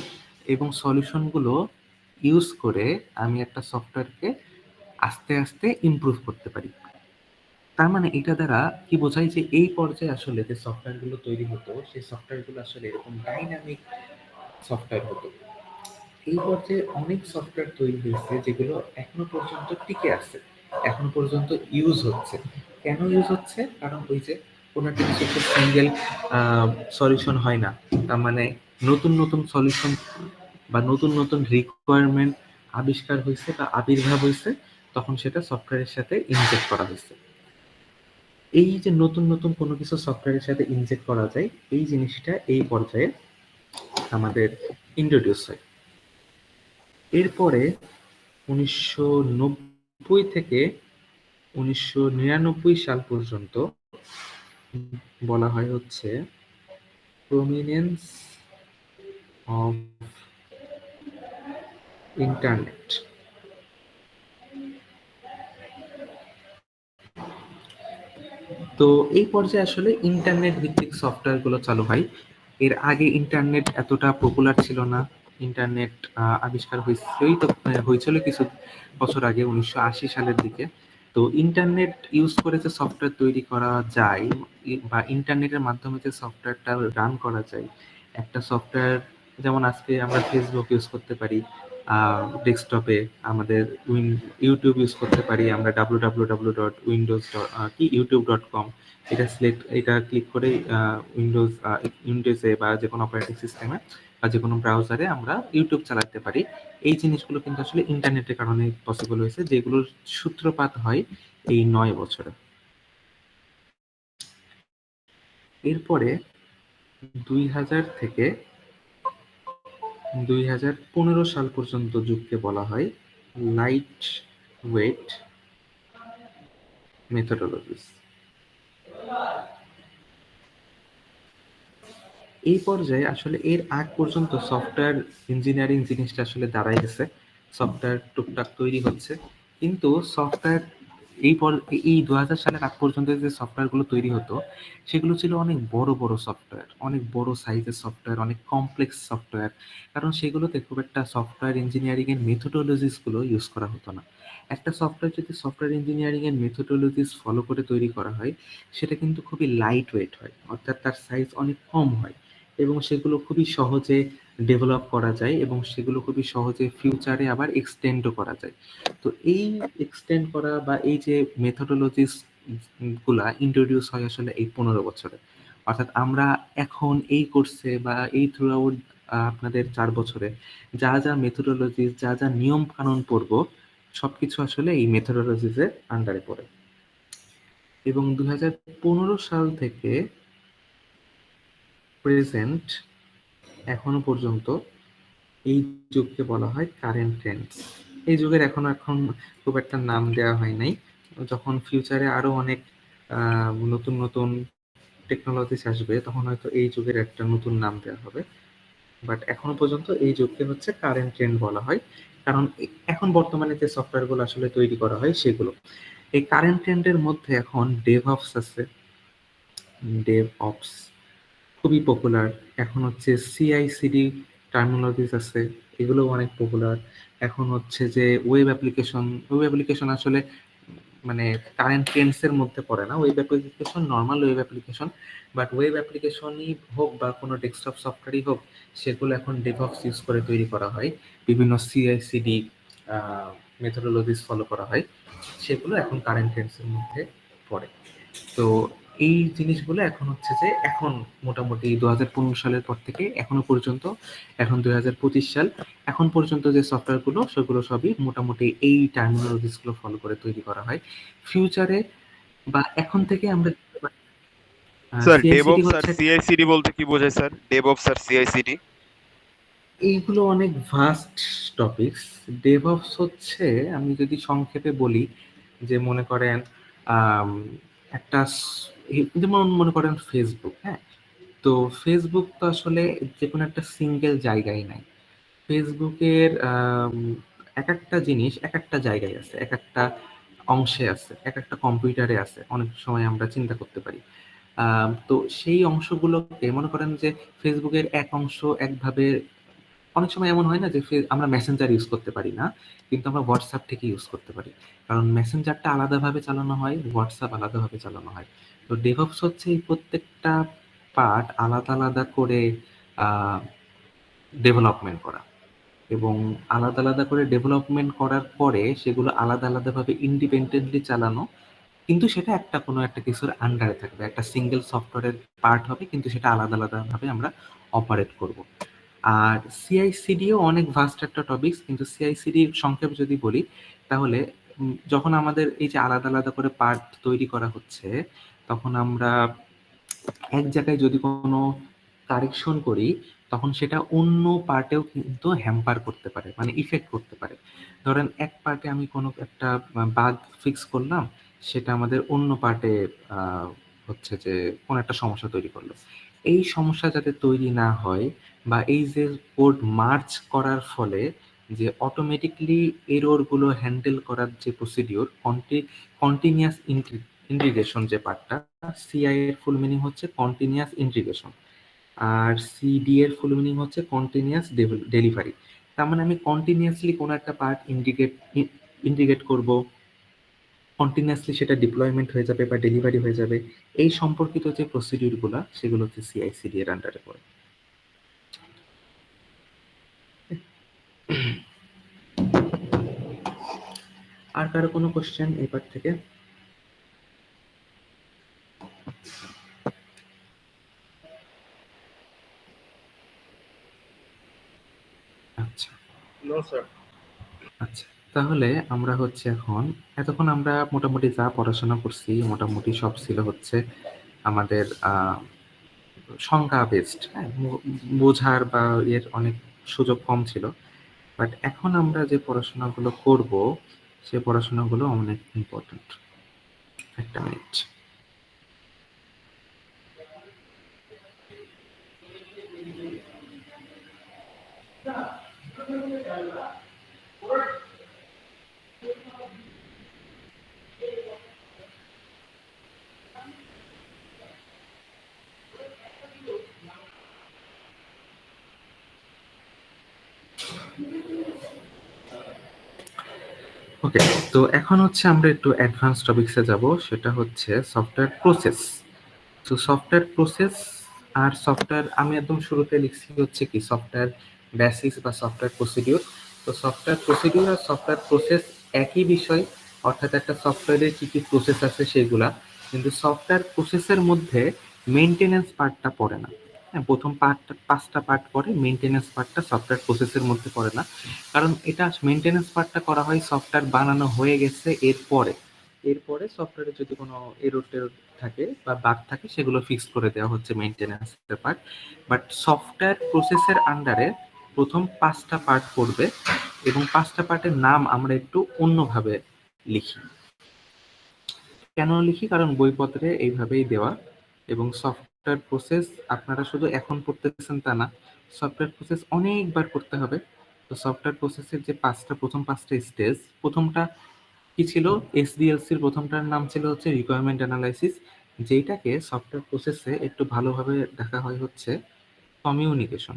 এবং সলিউশনগুলো ইউজ করে আমি একটা সফটওয়্যারকে আস্তে আস্তে ইমপ্রুভ করতে পারি। তার মানে এটা দ্বারা কি বোঝায়, যে এই পর্যায়ে আসলে যে সফটওয়্যার গুলো তৈরি হতো, সেই সফটওয়্যার গুলো আসলে এরকম ডাইনামিক সফটওয়্যার হতো। এই পর্যায়ে অনেক সফটওয়্যার তৈরি হয়েছে যেগুলো এখনো পর্যন্ত টিকে আছে, এখনো পর্যন্ত ইউজ হচ্ছে। কেন ইউজ হচ্ছে? কারণ ওই যে কোনো একটা কিছু সিঙ্গেল সলিউশন হয় না, তার মানে নতুন নতুন সলিউশন বা নতুন নতুন রিকোয়ারমেন্ট আবিষ্কার হয়েছে বা আবির্ভাব হয়েছে, তখন সেটা সফটওয়্যারের সাথে ইনজেক্ট করা হয়েছে। এই যে নতুন নতুন কোনো কিছু সফটওয়্যারের সাথে ইনজেক্ট করা যায়, এই জিনিসটা এই পর্যায়ে আমাদের ইন্ট্রোডিউস হয়। এরপরে 1990 থেকে 1999 সাল পর্যন্ত বলা হয় হচ্ছে প্রমিনেন্স অফ ইন্টারনেট। তো এই পর্যায়ে আসলে ইন্টারনেট ভিত্তিক সফটওয়্যার গুলো চালু হয়। এর আগে ইন্টারনেট এতটা পপুলার ছিল না। ইন্টারনেট আবিষ্কার হয়েছিল কিছু বছর আগে, 1980 সালের দিকে। তো ইন্টারনেট ইউজ করে যে সফটওয়্যার তৈরি করা যায়, বা ইন্টারনেটের মাধ্যমে যে সফটওয়্যারটা রান করা যায়, একটা সফটওয়্যার যেমন আজকে আমরা ফেসবুক ইউজ করতে পারি ডেস্কটপে, আমাদের ইউটিউব ইউজ করতে পারি আমরা www.windows.com, এটা ক্লিক করে উইন্ডোজে বা যে কোনো অপারেটিং সিস্টেমে বা যে কোনো ব্রাউজারে আমরা ইউটিউব চালাতে পারি। এই জিনিসগুলো কিন্তু আসলে ইন্টারনেটের কারণে পসিবল হয়েছে, যেগুলোর সূত্রপাত হয় এই 9 বছরে। এরপরে 2000 থেকে 2015 সাল পর্যন্ত যুগকে বলা হয় লাইট ওয়েট মেথোডোলজিস। এই পর্যায়ে আসলে এর আগ পর্যন্ত সফটওয়্যার ইঞ্জিনিয়ারিং জিনিসটা আসলে দাঁড়াই গেছে, সফটওয়্যার টুকটাক তৈরি হচ্ছে, কিন্তু সফটওয়্যার এই 2000 সালের আগ পর্যন্ত যে সফটওয়্যারগুলো তৈরি হতো সেগুলো ছিল অনেক বড় বড় সফটওয়্যার, অনেক বড় সাইজের সফটওয়্যার, অনেক কমপ্লেক্স সফটওয়্যার। কারণ সেগুলোতে খুব একটা সফটওয়্যার ইঞ্জিনিয়ারিং এর মেথোডোলজিস গুলো ইউজ করা হতো না। একটা সফটওয়্যার যদি সফটওয়্যার ইঞ্জিনিয়ারিং এর মেথোডোলজিস ফলো করে তৈরি করা হয়, সেটা কিন্তু খুবই লাইট ওয়েট হয়, অর্থাৎ তার সাইজ অনেক কম হয় এবং সেগুলো খুবই সহজে ডেভেলপ করা যায় এবং সেগুলো খুবই সহজে ফিউচারে আবার এক্সটেন্ডও করা যায়। তো এই এক্সটেন্ড করা বা এই যে মেথোডোলজিস গুলা ইন্ট্রোডিউস হয় আসলে এই 15 বছরে। অর্থাৎ আমরা এখন এই কোর্সে বা এই থ্রু আউট আপনাদের 4 বছরে যা যা মেথোডোলজিস, যা যা নিয়ম কানুন পড়বো, সবকিছু আসলে এই মেথোডোলজিস এর আন্ডারে পড়ে। এবং 2015 সাল থেকে প্রেজেন্ট এখনো পর্যন্ত এই যুগকে বলা হয় কারেন্ট ট্রেন্ডস। এই যুগের এখন খুব একটা নাম দেওয়া হয় নাই। যখন ফিউচারে আরো অনেক নতুন নতুন টেকনোলজিস আসবে তখন হয়তো এই যুগের একটা নতুন নাম দেওয়া হবে। বাট এখনো পর্যন্ত এই যুগকে হচ্ছে কারেন্ট ট্রেন্ড বলা হয়, কারণ এখন বর্তমানে যে সফটওয়্যারগুলো আসলে তৈরি করা হয় সেগুলো। এই কারেন্ট ট্রেন্ডের মধ্যে এখন ডেভঅপস আছে, ডেভঅপস খুবই পপুলার। এখন হচ্ছে সিআইসিডি টার্মিনোলজিস আছে, এগুলো অনেক পপুলার। এখন হচ্ছে যে ওয়েব অ্যাপ্লিকেশন আসলে মানে কারেন্ট ট্রেন্ডস এর মধ্যে পড়ে না। Web application normal web application, but web অ্যাপ্লিকেশনই হোক বা কোনো ডেস্কটপ সফটওয়্যারই হোক, সেগুলো এখন ডেভঅপস ইউজ করে তৈরি করা হয়, বিভিন্ন সিআইসিডি মেথোডোলজিস ফলো করা হয়, সেগুলো এখন কারেন্ট ট্রেন্ডস এর মধ্যে পড়ে। তো এই জিনিসগুলো এখন হচ্ছে যে এখন মোটামুটি 2015 সালের পর থেকে এখনো পর্যন্ত, এখন 2025 সাল, এখন পর্যন্ত যে সফটওয়্যার গুলো সেগুলো সবই মোটামুটি এই টার্মিনোলজিস গুলো ফলো করে তৈরি করা হয়। ফিউচারে বা এখন থেকে আমরা স্যার সিআইসিডি ডেভঅপস আর হচ্ছে, সিআইসিডি বলতে কি বোঝায় স্যার? ডেভঅপস আর সিআইসিডি? এইগুলো অনেক ভাস্ট টপিকস। ডেভঅপস হচ্ছে, আমি যদি সংক্ষেপে বলি, যে মনে করেন আম, একটা যেমন মনে করেন ফেসবুক, হ্যাঁ, তো ফেসবুক তো আসলে যে কোনো একটা সিঙ্গেল জায়গায় নাই। ফেসবুকের এক একটা জিনিস এক একটা জায়গায় আছে, এক একটা অংশে আছে, এক একটা কম্পিউটারে আছে, অনেক সময় আমরা চিন্তা করতে পারি। তো সেই অংশগুলোকে মনে করেন যে ফেসবুকের এক অংশ একভাবে, অনেক সময় এমন হয় না যে আমরা মেসেঞ্জার ইউজ করতে পারি না, কিন্তু আমরা হোয়াটসঅ্যাপ থেকে ইউজ করতে পারি, কারণ মেসেঞ্জারটা আলাদাভাবে চালানো হয়, হোয়াটসঅ্যাপ আলাদাভাবে চালানো হয়। তো ডেভঅপস হচ্ছে এই প্রত্যেকটা পার্ট আলাদা আলাদা করে ডেভেলপমেন্ট করা, এবং আলাদা আলাদা করে ডেভেলপমেন্ট করার পরে সেগুলো আলাদা আলাদাভাবে ইন্ডিপেন্ডেন্টলি চালানো, কিন্তু সেটা একটা কোনো একটা কিছুর আন্ডারে থাকবে, একটা সিঙ্গেল সফটওয়্যারের পার্ট হবে, কিন্তু সেটা আলাদা আলাদাভাবে আমরা অপারেট করব। আর সিআইসিডিও অনেক ভাস্ট একটা টপিকস, কিন্তু সিআইসিডির সংক্ষেপ যদি বলি তাহলে যখন আমাদের এই যে আলাদা আলাদা করে পার্ট তৈরি করা হচ্ছে, তখন আমরা এক জায়গায় যদি কোনো কারেকশন করি তখন সেটা অন্য পার্টেও কিন্তু হ্যাম্পার করতে পারে, মানে ইফেক্ট করতে পারে। ধরেন এক পার্টে আমি কোনো একটা বাগ ফিক্স করলাম, সেটা আমাদের অন্য পার্টে হচ্ছে যে কোনো একটা সমস্যা তৈরি করলো। এই সমস্যা যাতে তৈরি না হয়, বা এই যে কোড মার্জ করার ফলে যে অটোমেটিকলি এররগুলো হ্যান্ডেল করার যে প্রসিডিওর, কন্টিনিউয়াস ইন্টিগ্রেশন যে পার্টটা, সিআই এর ফুল মিনিং হচ্ছে কন্টিনিউয়াস ইন্টিগ্রেশন, আর সিডি এর ফুল মিনিং হচ্ছে কন্টিনিউয়াস ডেলিভারি। তার মানে আমি কন্টিনিউয়াসলি কোনো একটা পার্ট ইন্টিগ্রেট করব, কন্টিনিউয়াসলি সেটা ডিপ্লয়মেন্ট হয়ে যাবে বা ডেলিভারি হয়ে যাবে, এই সম্পর্কিত যে প্রসিডিউরগুলো সেগুলো হচ্ছে সিআইসিডি এর আন্ডারে পড়ে। আর কারো কোনো কোশ্চেন এই পার্ট থেকে? আচ্ছা নো স্যার। আচ্ছা, তাহলে আমরা হচ্ছে এখন, এতক্ষণ আমরা মোটামুটি যা পড়াশোনা করছি মোটামুটি সব ছিল হচ্ছে আমাদের সংজ্ঞা বেসড, হ্যাঁ, বোঝার বা এর অনেক সুযোগ কম ছিল। বাট এখন আমরা যে পড়াশোনাগুলো করব সে পড়াশোনাগুলো অনেক ইম্পর্টেন্ট। একটা মিনিট। ওকে, তো এখন হচ্ছে আমরা একটু অ্যাডভান্স টপিকসে যাব, সেটা হচ্ছে সফটওয়্যার প্রসেস। তো সফটওয়্যার প্রসেস আর সফটওয়্যার আমি একদম শুরুতে লিখছি হচ্ছে কি সফটওয়্যার বেসিস বা সফটওয়্যার প্রসিডিউর। তো সফটওয়্যার প্রসিডিউর আর সফটওয়্যার প্রসেস একই বিষয়, অর্থাৎ একটা সফটওয়্যারের কি কি প্রসেস আছে সেগুলা, কিন্তু সফটওয়্যার প্রসেসের মধ্যে মেইনটেনেন্স পার্টটা পড়ে না। হ্যাঁ, প্রথম পার্টটা 5টা পার্ট পড়ে, মেইনটেনেন্স পার্টটা সফটওয়্যার প্রসেসের মধ্যে পড়ে না, কারণ এটা মেইনটেনেন্স পার্টটা করা হয় সফটওয়্যার বানানো হয়ে গেছে এরপরে সফটওয়্যারে যদি কোনো এরর টেরর থাকে বা বাগ থাকে সেগুলো ফিক্স করে দেওয়া হচ্ছে মেইনটেনেন্সের পার্ট। বাট সফটওয়্যার প্রসেসের আন্ডারে প্রথম 5টা পার্ট পড়বে, এবং 5টা পার্টের নাম আমরা একটু অন্যভাবে লিখি। কেন লিখি? কারণ বইপত্রে এইভাবেই দেওয়া। এবং সফটওয়্যার প্রসেস আপনারা শুধু এখন পড়তেছেন তা না, সফটওয়্যার প্রসেস অনেকবার পড়তে হবে। তো সফটওয়্যার প্রসেসের যে প্রথম 5টা স্টেজ, প্রথমটা কি ছিল? এসডিএলসির প্রথমটার নাম ছিল হচ্ছে রিকোয়ারমেন্ট অ্যানালাইসিস, যেটাকে সফটওয়্যার প্রসেসে একটু ভালোভাবে দেখা হয় হচ্ছে কমিউনিকেশন।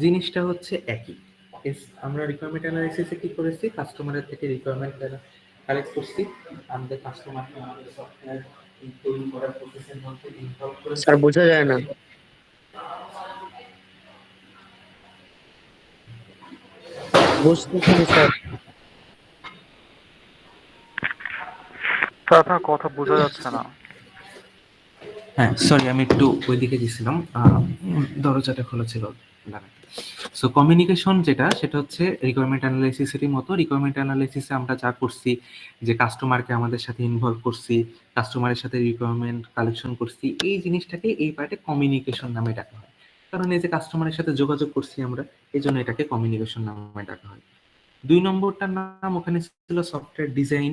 জিনিসটা হচ্ছে একই। আমরা রিকোয়ারমেন্ট অ্যানালাইসিসে কি করেছি? কাস্টমারের থেকে রিকোয়ারমেন্ট কালেক্ট করছি, আমাদের কাস্টমারকে আমাদের সফটওয়্যার তৈরি করার প্রসেসের মধ্যে ইনভলভ করেছি। স্যার বোঝা যায় না। বুঝতেছি না স্যার। স্যার আপনার কথা বোঝা যাচ্ছে না। হ্যাঁ, সরি, আমি একটু ওইদিকে গেছিলাম, দরজাটা খোলা ছিল। সো কমিউনিকেশন যেটা, সেটা হচ্ছে রিকোয়ারমেন্ট অ্যানালাইসিসেরই মতো। রিকোয়ারমেন্ট অ্যানালাইসিসে আমরা যা করছি, যে কাস্টমারকে আমাদের সাথে ইনভলভ করছি, কাস্টমারের সাথে রিকোয়ারমেন্ট কালেকশন করছি, এই জিনিসটাকে এই পার্টে কমিউনিকেশন নামে ডাকা হয়। কারণ এই যে কাস্টমারের সাথে যোগাযোগ করছি আমরা, এই জন্য এটাকে কমিউনিকেশন নামে ডাকা হয়। 2 নম্বরটার নাম ওখানে ছিল সফটওয়্যার ডিজাইন,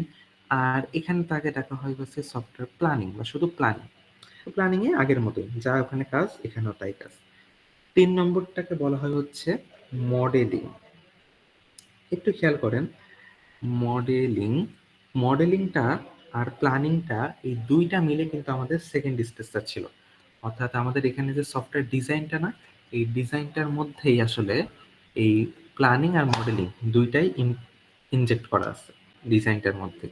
আর এখানে তাকে ডাকা হয় হচ্ছে সফটওয়্যার প্ল্যানিং বা শুধু প্ল্যানিং। প্ল্যানিং এ আগের মতোই যা ওখানে কাজ, এখানেও তাই কাজ। 3 নম্বরটাকে বলা হয় হচ্ছে মডেলিং। একটু খেয়াল করেন, মডেলিং মডেলিংটা আর প্ল্যানিংটা এই দুইটা মিলে কিন্তু আমাদের সেকেন্ড স্টেজটা ছিল। অর্থাৎ আমাদের এখানে যে সফটওয়্যার ডিজাইনটা না, এই ডিজাইনটার মধ্যেই আসলে এই প্ল্যানিং আর মডেলিং দুইটাই ইনজেক্ট করা আছে ডিজাইনটার মধ্যে।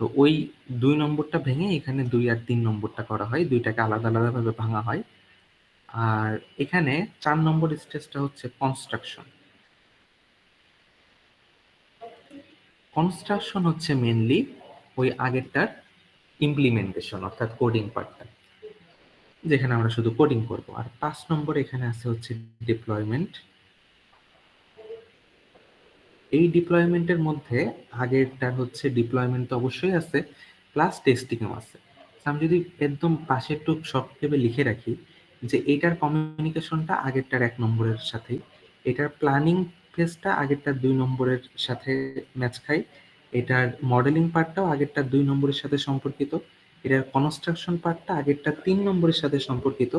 তো ওই 2 নম্বরটা ভেঙে এখানে 2 আর 3 নম্বরটা করা হয়, দুইটাকে আলাদা আলাদাভাবে ভাঙা হয়। আর এখানে 4 নম্বর স্টেজটা হচ্ছে কনস্ট্রাকশন। কনস্ট্রাকশন হচ্ছে মেনলি ওই আগেরটার ইমপ্লিমেন্টেশন, অর্থাৎ কোডিং পার্টটা, যেখানে আমরা শুধু কোডিং করব। আর 5 নম্বর এখানে আছে হচ্ছে ডিপ্লয়মেন্ট। এই ডিপ্লয়মেন্টের মধ্যে আগেরটার হচ্ছে ডিপ্লয়মেন্ট তো অবশ্যই আছে, প্লাস টেস্টিংও আছে। আমি যদি একদম পাশে একটু সংক্ষেপে লিখে রাখি যে এটার কমিউনিকেশনটা আগেরটার 1 নম্বরের সাথেই, এটার প্ল্যানিং ফেজটা আগেরটার 2 নম্বরের সাথে ম্যাচ খায়, এটার মডেলিং পার্টটাও আগেরটার 2 নম্বরের সাথে সম্পর্কিত, এটার কনস্ট্রাকশন পার্টটা আগেরটার 3 নম্বরের সাথে সম্পর্কিত,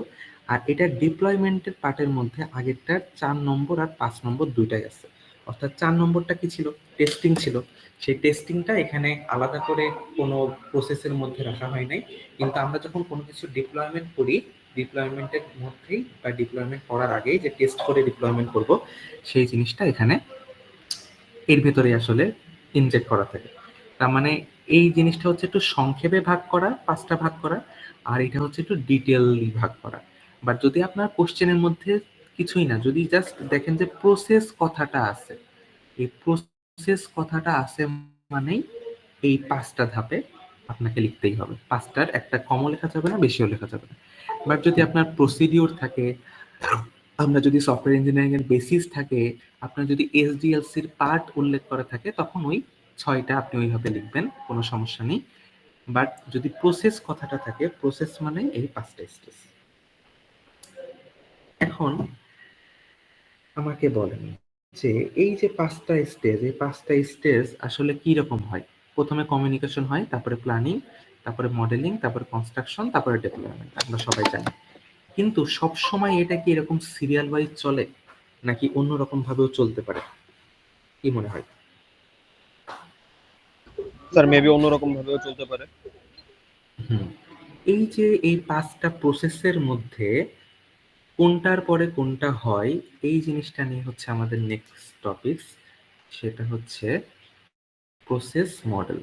আর এটার ডিপ্লয়মেন্টের পার্টের মধ্যে আগেরটার 4 নম্বর আর 5 নম্বর দুইটাই আছে। অর্থাৎ 4 নম্বরটা কি ছিল? টেস্টিং ছিল। সেই টেস্টিংটা এখানে আলাদা করে কোনো প্রসেসের মধ্যে রাখা হয় নাই, কিন্তু আমরা যখন কোনো কিছু ডিপ্লয়মেন্ট করি, ডিপ্লয়মেন্টের মধ্যেই বা ডিপ্লয়মেন্ট করার আগেই যে টেস্ট করে ডিপ্লয়মেন্ট করব, সেই জিনিসটা এখানে এর ভেতরে আসলে ইনজেক্ট করা থাকে। তার মানে এই জিনিসটা হচ্ছে একটু সংক্ষেপে ভাগ করা, 5টা ভাগ করা, আর এটা হচ্ছে একটু ডিটেইললি ভাগ করা। বাট যদি আপনার কোশ্চেনের মধ্যে কিছুই না, যদি জাস্ট দেখেন যে প্রসেস কথাটা আছে, এই প্রসেস কথাটা আছে মানেই এই 5টা ধাপে আপনাকে লিখতেই হবে। 5টার একটা কমও লেখা যাবে না, বেশিও লেখা যাবে না। বাট যদি আপনার প্রসিডিওর থাকে, আমরা যদি সফটওয়্যার ইঞ্জিনিয়ারিং এর বেসিস থাকে, আপনার যদি এসডিএলসির পার্ট উল্লেখ করা থাকে, তখন ওই 6টা আপনি ওইভাবে লিখবেন, কোনো সমস্যা নেই। বাট যদি প্রসেস কথাটা থাকে, প্রসেস মানে এই 5টা স্টেজ। এখন আমাকে বলেন যে এই যে 5টা স্টেজ, এই 5টা স্টেজ আসলে কি রকম হয়? প্রথমে কমিউনিকেশন হয়, তারপরে প্ল্যানিং, তারপরে মডেলিং, তারপরে কনস্ট্রাকশন, তারপরে ডেভেলপমেন্ট, আমরা সবাই জানি। কিন্তু সব সময় এটা কি এরকম সিরিয়াল ওয়াইজ চলে নাকি অন্যরকম ভাবেও চলতে পারে, কি মনে হয়? স্যার মেবি অন্যরকম ভাবেও চলতে পারে। হুম, এই যে এই 5টা প্রসেসের মধ্যে কোনটার পরে কোনটা হয়, এই জিনিসটা নিয়ে হচ্ছে আমাদের নেক্সট টপিক, সেটা হচ্ছে প্রসেস মডেল।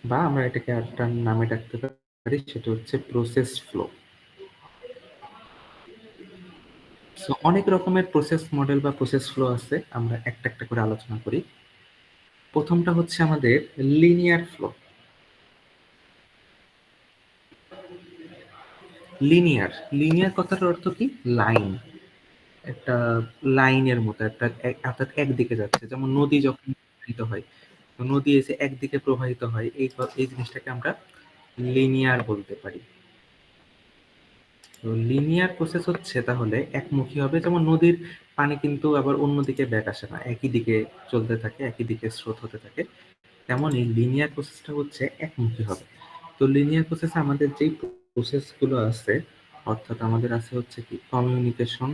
বা আমরা এটাকে একটা নামে ডাকতে পারি, সেটা হচ্ছে প্রসেস ফ্লো। সো অনেক রকমের প্রসেস মডেল বা প্রসেস ফ্লো আছে, আমরা একটা একটা করে আলোচনা করি। প্রথমটা হচ্ছে আমাদের লিনিয়ার ফ্লো। লিনিয়ার কথার অর্থ কি? লাইন, একটা লাইনের মতো, একটা অর্থাৎ একদিকে যাচ্ছে। যেমন নদী যখন প্রবাহিত হয়, তো নদী এসে একদিকে প্রবাহিত হয়, এই জিনিসটাকে আমরা লিনিয়ার বলতে পারি। তো লিনিয়ার প্রসেস হচ্ছে তাহলে একমুখী হবে, যেমন নদীর পানি কিন্তু আবার অন্যদিকে ব্যাক আসে না, একই দিকে চলতে থাকে, একই দিকে স্রোত হতে থাকে। তেমন এই লিনিয়ার প্রসেসটা হচ্ছে একমুখী হবে। তো লিনিয়ার প্রসেসে আমাদের যেই প্রসেসগুলো আছে, অর্থাৎ আমাদের আছে হচ্ছে কি কমিউনিকেশন,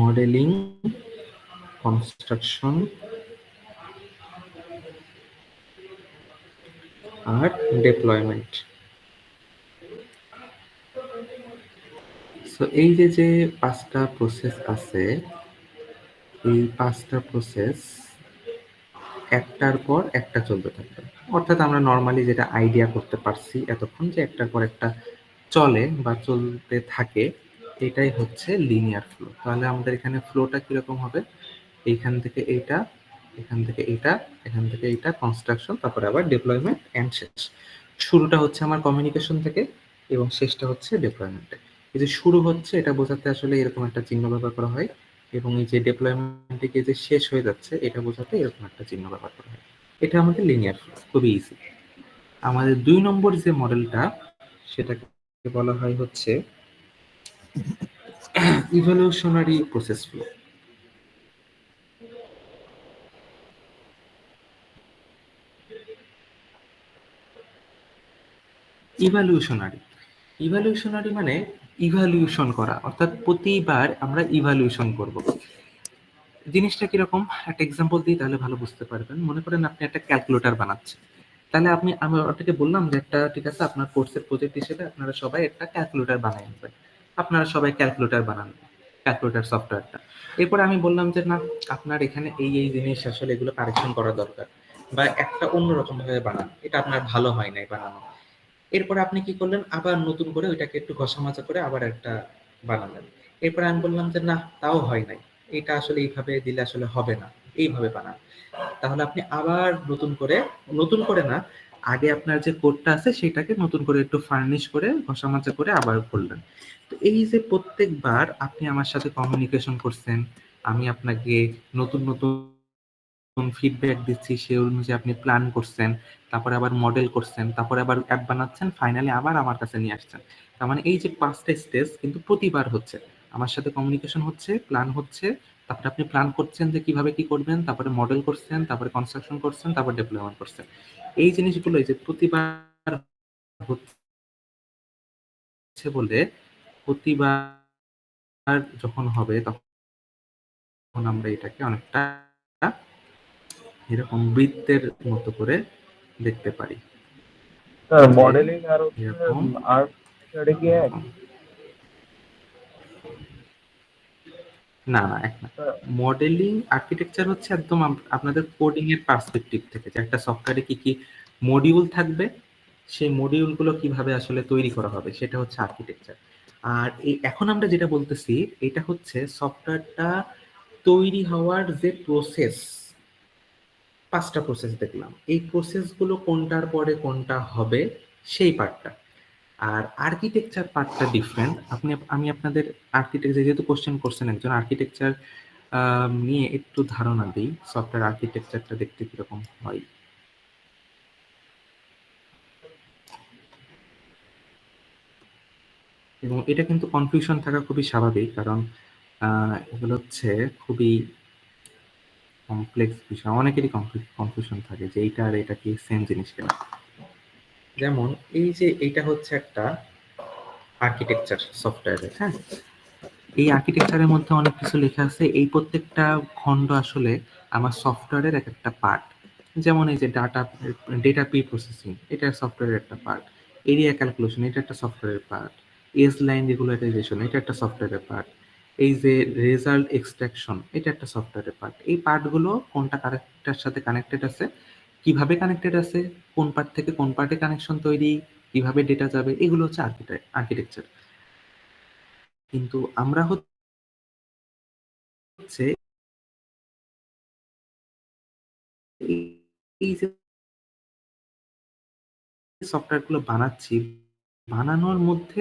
মডেলিং, কনস্ট্রাকশন আর ডিপ্লয়মেন্ট। সো এই যে যে 5টা প্রসেস আছে, এই 5টা প্রসেস একটার পর একটা চলতে থাকবে। অর্থাৎ আমরা নর্মালি যেটা আইডিয়া করতে পারছি এতক্ষণ, যে একটার পর একটা চলে বা চলতে থাকে, এটাই হচ্ছে লিনিয়ার ফ্লো। তাহলে আমাদের এখানে ফ্লোটা কিরকম হবে? এইখান থেকে এইটা, এখান থেকে এইটা, এখান থেকে এইটা কনস্ট্রাকশন, তারপরে আবার ডিপ্লয়মেন্ট এন্ড শেষ। শুরুটা হচ্ছে আমার কমিউনিকেশন থেকে এবং শেষটা হচ্ছে ডিপ্লয়মেন্টে। এই যে শুরু হচ্ছে এটা বোঝাতে আসলে এরকম একটা চিহ্ন ব্যবহার করা হয়, এবং এই যে ডিপ্লয়মেন্টে গিয়ে যে শেষ হয়ে যাচ্ছে এটা বোঝাতে এরকম একটা চিহ্ন ব্যবহার করা হয়। এটা আমাদের লিনিয়ার ফ্লো, খুবই ইজি। আমাদের 2 নম্বর যে মডেলটা, সেটাকে বলা হয় হচ্ছে ইভলিউশনারি প্রসেস ফ্লো। ইভ্যালুয়েশনারি, ইভ্যালুয়েশনারি মানে ইভ্যালুয়েশন করা, অর্থাৎ প্রতিবার আমরা ইভ্যালুয়েশন করব। জিনিসটা কিরকম, একটা এক্সাম্পল দিই তাহলে ভালো বুঝতে পারবেন। মনে করেন আপনি একটা ক্যালকুলেটর বানাচ্ছেন, তাহলে আমি ওটাকে বললাম যে একটা, ঠিক আছে, আপনার কোর্সের প্রজেক্ট হিসেবে আপনারা সবাই একটা ক্যালকুলেটর বানায় আনবেন। আপনারা সবাই ক্যালকুলেটর বানান, ক্যালকুলেটর সফটওয়্যারটা। এরপরে আমি বললাম যে না, আপনার এখানে এই জিনিস আসলে এগুলো কারেকশন করা দরকার, বা একটা অন্যরকম ভাবে বানান, এটা আপনার ভালো হয় নাই বানানো। এরপরে আপনি কি করলেন, আবার নতুন করে ওইটাকে একটু ঘষা মাজা করে আবার একটা বানালেন। এরপরে আমি বললাম যে না, তাও হয় নাই, এটা আসলে এইভাবে দিলে আসলে হবে না, এইভাবে বানান। তাহলে আপনি আবার নতুন করে না, আগে আপনার যে কোডটা আছে সেটাকে নতুন করে একটু ফার্নিশ করে ঘষা মাজা করে আবার করলেন। তো এই যে প্রত্যেকবার আপনি আমার সাথে কমিউনিকেশন করছেন, আমি আপনাকে নতুন নতুন ফিডব্যাক দিচ্ছি, সে অনুযায়ী আপনি প্ল্যান করছেন, তারপরে আবার মডেল করছেন, তারপরে আবার অ্যাপ বানাচ্ছেন, ফাইনালি আবার আমার কাছে নিয়ে আসছেন। তার মানে এই যে 5টা স্টেজ কিন্তু প্রতিবার হচ্ছে, আমার সাথে কমিউনিকেশন হচ্ছে, প্ল্যান হচ্ছে, তারপরে আপনি প্ল্যান করছেন যে কিভাবে কি করবেন, তারপরে মডেল করছেন, তারপরে কনস্ট্রাকশন করছেন, তারপর ডেভেলপমেন্ট করছেন। এই জিনিসগুলো এই যে প্রতিবার হচ্ছে বলে, প্রতিবার যখন হবে তখন আমরা এটাকে অনেকটা এরকম বৃত্তের মতো করে দেখতে পারি, স্যার যে মডেলিং আর হচ্ছে এরকম আর্কিটেকচারে কি এক? এরকম। না না, এক না। স্যার, মডেলিং আর্কিটেকচার হচ্ছে একদম আপনাদের কোডিং এর পার্সপেক্টিভ থেকে, যে একটা সফটওয়্যারে কি কি মডিউল থাকবে, সেই মডিউলগুলো কিভাবে আসলে তৈরি করা হবে, সেটা হচ্ছে আর্কিটেকচার। আর এই এখন আমরা যেটা বলতেছি, এটা হচ্ছে সফটওয়্যারটা তৈরি হওয়ার যে প্রসেস। 5টা প্রসেস দেখলাম, এই প্রসেসগুলো কোনটার পরে কোনটা হবে সেই পার্টটা। আর আর্কিটেকচার পার্টটা ডিফারেন্ট। আমি আপনাদের আর্কিটেকচার, যেহেতু কোশ্চেন করছেন একজন আর্কিটেকচার নিয়ে একটু ধারণা দিই সফটওয়্যার আর্কিটেকচারটা দেখতে কিরকম হয়। এবং এটা কিন্তু কনফিউশন থাকা খুবই স্বাভাবিক, কারণ এগুলো হচ্ছে খুবই কমপ্লেক্স বিষয়, অনেকেরই কনফিউশন থাকে যে এইটা আর এটা কি সেম জিনিস কিনা। যেমন এই যে এইটা হচ্ছে একটা আর্কিটেকচার সফটওয়্যারের, হ্যাঁ, এই আর্কিটেকচারের মধ্যে অনেক কিছু লেখা আছে, এই প্রত্যেকটা খণ্ড আসলে আমার সফটওয়্যারের এক একটা পার্ট। যেমন এই যে ডেটা প্রি প্রসেসিং, এটা সফটওয়্যারের একটা পার্ট। এরিয়া ক্যালকুলেশন, এটা একটা সফটওয়্যারের পার্ট। এজ লাইন রেগুলারাইজেশন, এটা একটা সফটওয়্যারের পার্ট। এই যে রেজাল্ট এক্সট্রাকশন, এটা একটা সফটওয়্যারের পার্ট। এই পার্টগুলো কোনটা কারেক্টার সাথে কানেক্টেড আছে, কিভাবে কানেক্টেড আছে, কোন পার্ট থেকে কোন পার্টে কানেকশন তৈরি, কিভাবে ডেটা যাবে, এগুলো হচ্ছে আর্কিটেকচার। কিন্তু আমরা হচ্ছে এই এই যে সফটওয়্যার গুলো বানাচ্ছি, বানানোর মধ্যে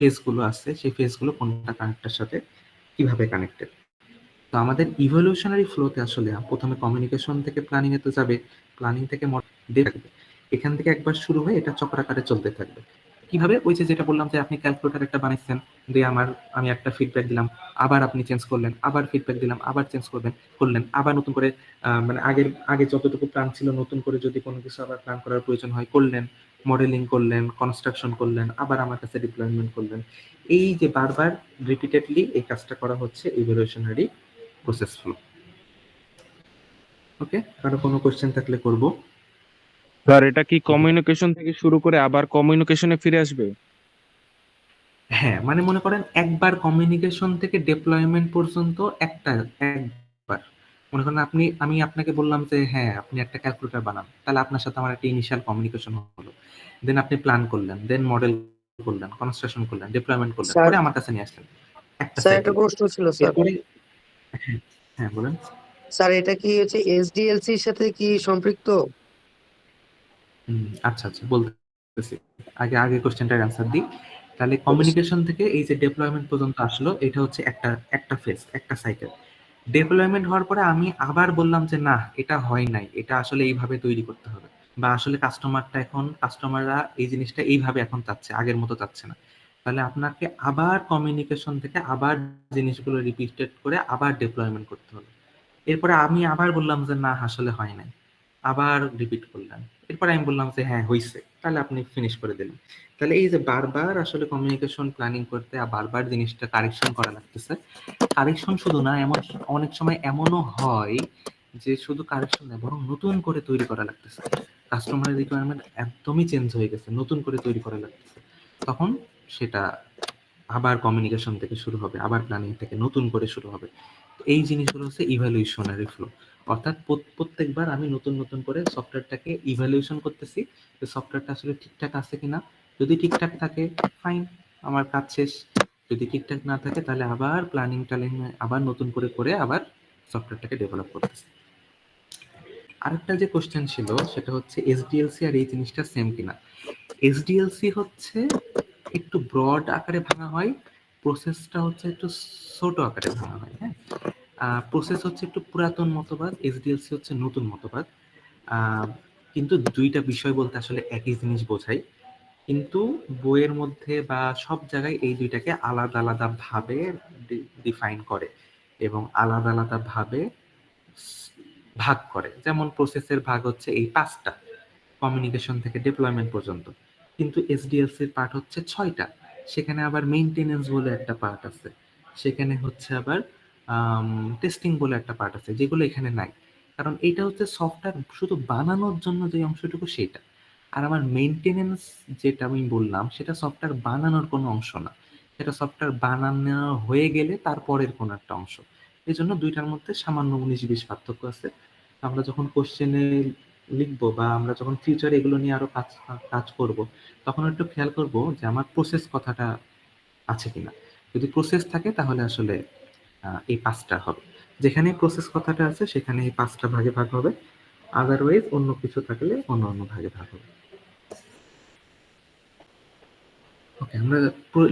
ফেজ গুলো আছে, সেই ফেজ গুলো কোনটা কানেক্টের সাথে কিভাবে কানেক্টেড। তো আমাদের ইভলিউশনারি ফ্লোতে আসলে প্রথমে কমিউনিকেশন থেকে প্ল্যানিং এ তো যাবে, প্ল্যানিং থেকে থাকবে, এখান থেকে একবার শুরু হয়ে এটা চক্রাকারে চলতে থাকবে। কিভাবে, ওই যে যেটা বললাম যে আপনি ক্যালকুলেটর একটা বানাইছেন, দিয়ে আমি একটা ফিডব্যাক দিলাম, আবার আপনি চেঞ্জ করলেন, আবার ফিডব্যাক দিলাম, আবার চেঞ্জ করলেন, আবার নতুন করে মানে আগে যতটুকু প্ল্যান ছিল নতুন করে যদি কোনো কিছু আবার প্ল্যান করার প্রয়োজন হয় করলেন, মডেলিং করলেন, কনস্ট্রাকশন করলেন, আবার আমার কাছে ডিপ্লয়মেন্ট করলেন। এই যে বারবার রিপিটেডলি এই কাজটা করা হচ্ছে ইভলিউশনারি প্রসেস ফ্লো। ওকে, কারো কোনো কোশ্চেন থাকলে করব। স্যার এটা কি কমিউনিকেশন থেকে শুরু করে আবার কমিউনিকেশনে ফিরে আসবে? হ্যাঁ, মানে মনে করেন একবার কমিউনিকেশন থেকে ডেপ্লয়মেন্ট পর্যন্ত একবার মনে করেন আমি আপনাকে বললাম যে হ্যাঁ আপনি একটা ক্যালকুলেটর বানান, তাহলে আপনার সাথে আমার একটা ইনিশিয়াল কমিউনিকেশন হলো, দেন আপনি প্ল্যান করলেন, দেন মডেল করলেন, কনস্ট্রাকশন করলেন, ডিপ্লয়মেন্ট করলেন, স্যার পরে আমার কাছে নিয়ে আসলেন, একটা স্যার একটা সাইকেল। প্রশ্ন ছিল স্যার। এরপরে হ্যাঁ, হ্যাঁ বলেন। স্যার এটা কি হচ্ছে এসডিএলসি এর সাথে কি সম্পৃক্ত? আচ্ছা আচ্ছা, বলতেছি। আগে কোশ্চেনটার অ্যান্সার দিই। তাহলে কমিউনিকেশন থেকে এই যে ডেপ্লয়মেন্ট পর্যন্ত আসলো, এটা হচ্ছে একটা ফেজ, একটা সাইকেল। ডেপ্লয়মেন্ট হওয়ার পরে আমি আবার বললাম যে না এটা হয় নাই, এটা আসলে এইভাবে তৈরি করতে হবে, বা আসলে কাস্টমাররা এই জিনিসটা এইভাবে এখন চাচ্ছে, আগের মতো চাচ্ছে না। তাহলে আপনাকে আবার কমিউনিকেশন থেকে আবার জিনিসগুলো রিপিটেড করে আবার ডেপ্লয়মেন্ট করতে হবে। এরপরে আমি আবার বললাম যে না আসলে হয় নাই, আবার রিপিট করলাম। এরপরে আমি বললাম যে হ্যাঁ হইছে, তাহলে আপনি ফিনিশ করে দিলেন। তাহলে এই যে বারবার আসলে কমিউনিকেশন প্ল্যানিং করতে আর বারবার জিনিসটা কারেকশন করা লাগতেছে। কারেকশন শুধু না, অনেক সময় এমনও হয় যে শুধু কারেকশন না, বরং নতুন করে তৈরি করা লাগতেছে। কাস্টমারের রিকোয়ারমেন্ট একদমই চেঞ্জ হয়ে গেছে, নতুন করে তৈরি করা লাগতেছে। তখন সেটা আবার কমিউনিকেশন থেকে শুরু হবে, আবার প্ল্যানিং থেকে নতুন করে শুরু হবে। তো এই জিনিসগুলো হচ্ছে ইভ্যালুয়েশনারি ফ্লো। অর্থাৎ প্রত্যেকবার আমি নতুন নতুন করে সফটওয়্যারটাকে ইভ্যালুয়েশন করতেছি যে সফটওয়্যারটা আসলে ঠিকঠাক আছে কিনা। যদি ঠিকঠাক থাকে ফাইন, আমার কাজ শেষ। যদি ঠিকঠাক না থাকে তাহলে আবার প্ল্যানিং আবার নতুন করে করে আবার সফটওয়্যারটাকে ডেভেলপ করতেছি। আরেকটা যে কোশ্চেন ছিল সেটা হচ্ছে এসডিএলসি আর এই জিনিসটা সেম কিনা। এসডিএলসি হচ্ছে একটু ব্রড আকারে ভাঙা হয়, প্রসেসটা হচ্ছে একটু ছোট আকারে ভাঙা হয়। হ্যাঁ, প্রসেস হচ্ছে একটু পুরাতন মতবাদ, এসডিএলসি হচ্ছে নতুন মতবাদ। কিন্তু দুইটা বিষয় বলতে আসলে একই জিনিস বোঝায়, কিন্তু বইয়ের মধ্যে বা সব জায়গায় এই দুইটাকে আলাদা আলাদা ভাবে ডিফাইন করে এবং আলাদা আলাদা ভাবে ভাগ করে। যেমন প্রসেসের ভাগ হচ্ছে এই 5টা, কমিউনিকেশন থেকে ডিপ্লয়মেন্ট পর্যন্ত। কিন্তু এসডিএলসির পার্ট হচ্ছে 6টা। সেখানে আবার মেইনটেনেন্স বলে একটা পার্ট আছে, সেখানে হচ্ছে আবার টেস্টিং বলে একটা পার্ট আছে, যেগুলো এখানে নাই। কারণ এইটা হচ্ছে সফটওয়্যার শুধু বানানোর জন্য যে অংশটুকু সেটা। আর আমার মেইনটেনেন্স যেটা আমি বললাম সেটা সফটওয়্যার বানানোর কোনো অংশ না, সেটা সফটওয়্যার বানানো হয়ে গেলে তারপরের কোনো একটা অংশ। এই জন্য দুইটার মধ্যে সামান্য 19-20 পার্থক্য আছে। আমরা যখন কোশ্চেনে লিখবো বা আমরা যখন ফিউচারে এগুলো নিয়ে আরো কাজ করব, তখন একটু খেয়াল করব যে আমার প্রসেস কথাটা আছে কিনা। যদি প্রসেস থাকে তাহলে আসলে এই 5টা হবে। যেখানে প্রসেস কথাটা আছে সেখানে এই 5টা ভাগে ভাগ হবে, আদারওয়াইজ অন্য কিছু থাকলে অন্য অন্য ভাগে ভাগ হবে। ওকে, আমরা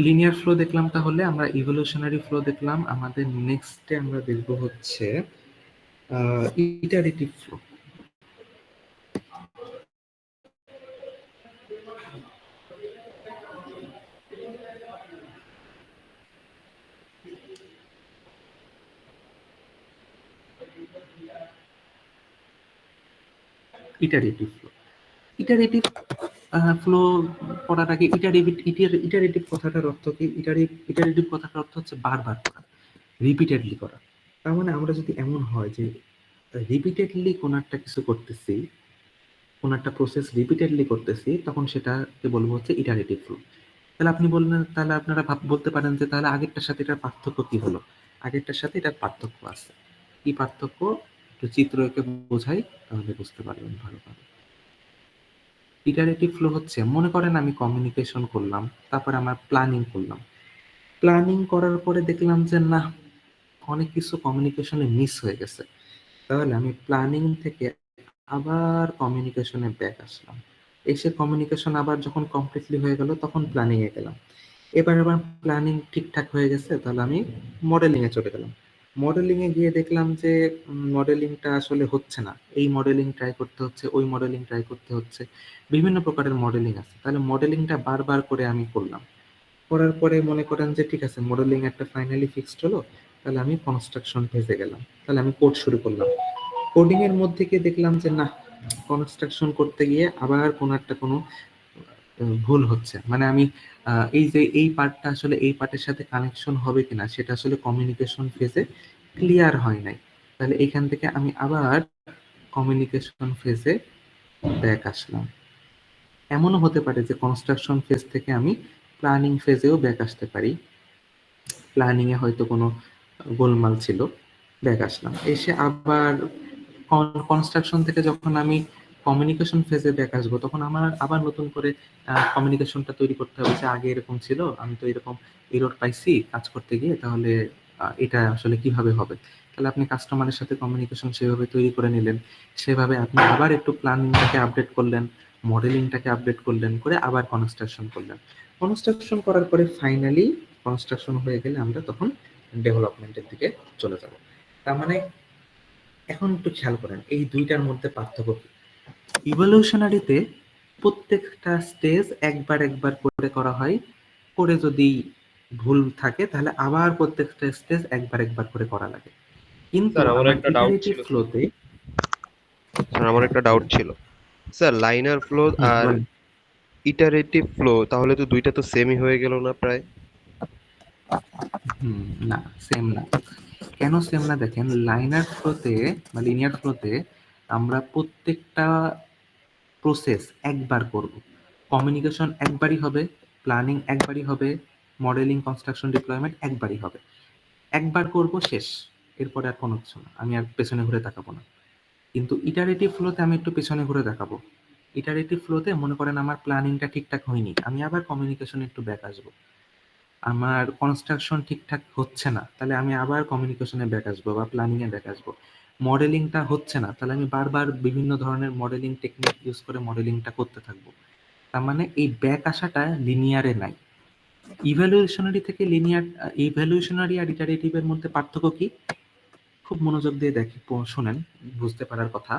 লিনিয়ার ফ্লো দেখলাম, তাহলে আমরা ইভলিউশনারি ফ্লো দেখলাম। আমাদের নেক্সটে আমরা দেখব হচ্ছে iterative flow. Iterative flow, iterative flow পড়ার আগে ইটারেটিভ কথাটার অর্থ কি? ইটারেটিভ কথাটার অর্থ হচ্ছে বারবার করা, রিপিটেডলি করা। তার মানে আমরা যদি এমন হয় যে রিপিটেডলি কোন একটা কিছু করতেছি, কোন একটা প্রসেস রিপিটেডলি করতেছি, তখন সেটাকে বলবো হচ্ছে ইটারেটিভ ফ্লো। তাহলে আপনি বললেন, তাহলে আপনারা বলতে পারেন যে তাহলে আগেরটার সাথে এটার পার্থক্য কি হলো? আগেরটার সাথে এটার পার্থক্য আছে। কি পার্থক্য? একটু চিত্র এঁকে বোঝাই, তাহলে বুঝতে পারবেন ভালোভাবে। ইটারেটিভ ফ্লো হচ্ছে, মনে করেন আমি কমিউনিকেশন করলাম, তারপরে আমার প্ল্যানিং করলাম। প্ল্যানিং করার পরে দেখলাম যে না, অনেক কিছু কমিউনিকেশনে মিস হয়ে গেছে। তাহলে আমি প্ল্যানিং থেকে আবার কমিউনিকেশনে ব্যাক আসলাম। এসে কমিউনিকেশন আবার যখন কমপ্লিটলি হয়ে গেল, তখন প্ল্যানিং এ গেলাম। এবার আবার প্ল্যানিং ঠিকঠাক হয়ে গেছে, তাহলে আমি মডেলিং এ চলে গেলাম। মডেলিং এ গিয়ে দেখলাম যে মডেলিংটা আসলে হচ্ছে না, এই মডেলিং ট্রাই করতে হচ্ছে, ওই মডেলিং ট্রাই করতে হচ্ছে, বিভিন্ন প্রকারের মডেলিং আছে। তাহলে মডেলিংটা বারবার করে আমি করলাম, করার পরে মনে করেন যে ঠিক আছে, মডেলিং একটা ফাইনালি ফিক্সড হলো, তাহলে আমি কনস্ট্রাকশন ফেজে গেলাম। তাহলে আমি কোড শুরু করলাম। কোডিং এর মধ্যে গিয়ে দেখলাম যে না, কনস্ট্রাকশন করতে গিয়ে আবার কোনো ভুল হচ্ছে। মানে আমি এই যে এই পার্টটা আসলে এই পার্টের সাথে কানেকশন হবে কিনা, সেটা আসলে কমিউনিকেশন ফেজে ক্লিয়ার হয় নাই। তাহলে এখান থেকে আমি আবার কমিউনিকেশন ফেজে ব্যাক আসলাম। এমনও হতে পারে যে কনস্ট্রাকশন ফেজ থেকে আমি প্ল্যানিং ফেজেও ব্যাক আসতে পারি। প্ল্যানিং এ হয়তো কোনো গোলমাল ছিল, ব্যাক আসলাম। এসে আবার কনস্ট্রাকশন থেকে যখন আমি কমিউনিকেশন ফেজে ব্যাক আসবো, তখন আমার আবার নতুন করে কমিউনিকেশনটা তৈরি করতে হবে যে আগে এরকম ছিল, আমি তো এরকম এরর পাইছি কাজ করতে গিয়ে, তাহলে এটা আসলে কিভাবে হবে। তাহলে আপনি কাস্টমারের সাথে কমিউনিকেশন সেভাবে তৈরি করে নিলেন, সেভাবে আপনি আবার একটু প্ল্যানিংটাকে আপডেট করলেন, মডেলিংটাকে আপডেট করলেন, করে আবার কনস্ট্রাকশন করলেন। কনস্ট্রাকশন করার পরে ফাইনালি কনস্ট্রাকশন হয়ে গেলে আমরা তখন ডেভেলপমেন্টের দিকে চলে যাব। তার মানে এখন একটু খেয়াল করেন এই দুইটার মধ্যে পার্থক্য কি। ইভলিউশনারিতে প্রত্যেকটা স্টেজ একবার একবার করে করা হয়, করে যদি ভুল থাকে তাহলে আবার প্রত্যেকটা স্টেজ একবার একবার করে করা লাগে। কিন্তু স্যার আমার আমার একটা ডাউট ইটারেটিভ ছিল ফ্লোতে স্যার লাইনার ফ্লো আর ইটারেটিভ ফ্লো, তাহলে তো দুইটা তো সেমই হয়ে গেল না প্রায়? না, সেম না। কেন সেম না? দেখেন, লাইনার ফ্লোতে বা লিনিয়ার ফ্লোতে আমরা প্রত্যেকটা প্রসেস একবার করব, কমিউনিকেশন একবারই হবে, প্ল্যানিং একবারই হবে, মডেলিং কনস্ট্রাকশন ডিপ্লয়মেন্ট একবারই হবে। একবার করব, শেষ। এরপরে আর কোনো কিছু না, আমি আর পেছনে ঘুরে তাকাবো না। কিন্তু ইটারেটিভ ফ্লোতে আমি একটু পেছনে ঘুরে দেখাবো। ইটারেটিভ ফ্লোতে মনে করেন আমার প্ল্যানিংটা ঠিকঠাক হয়নি, আমি আবার কমিউনিকেশনে একটু ব্যাক আসবো। আমার কনস্ট্রাকশন ঠিকঠাক হচ্ছে না, তাহলে আমি আবার কমিউনিকেশনে ব্যাক আসবো বা প্ল্যানিং এ ব্যাক আসবো। মডেলিংটা হচ্ছে না, তাহলে আমি বারবার বিভিন্ন ধরনের মডেলিং টেকনিক ইউজ করে মডেলিংটা করতে থাকবো। তার মানে এই ব্যাক আসাটা লিনিয়ারে নাই। ইভ্যালুয়েশনারি থেকে লিনিয়ার, ইভ্যালুয়েশনারি আর ইটারেটিভ এর মধ্যে পার্থক্য কি? খুব মনোযোগ দিয়ে দেখে শোনেন, বুঝতে পারার কথা।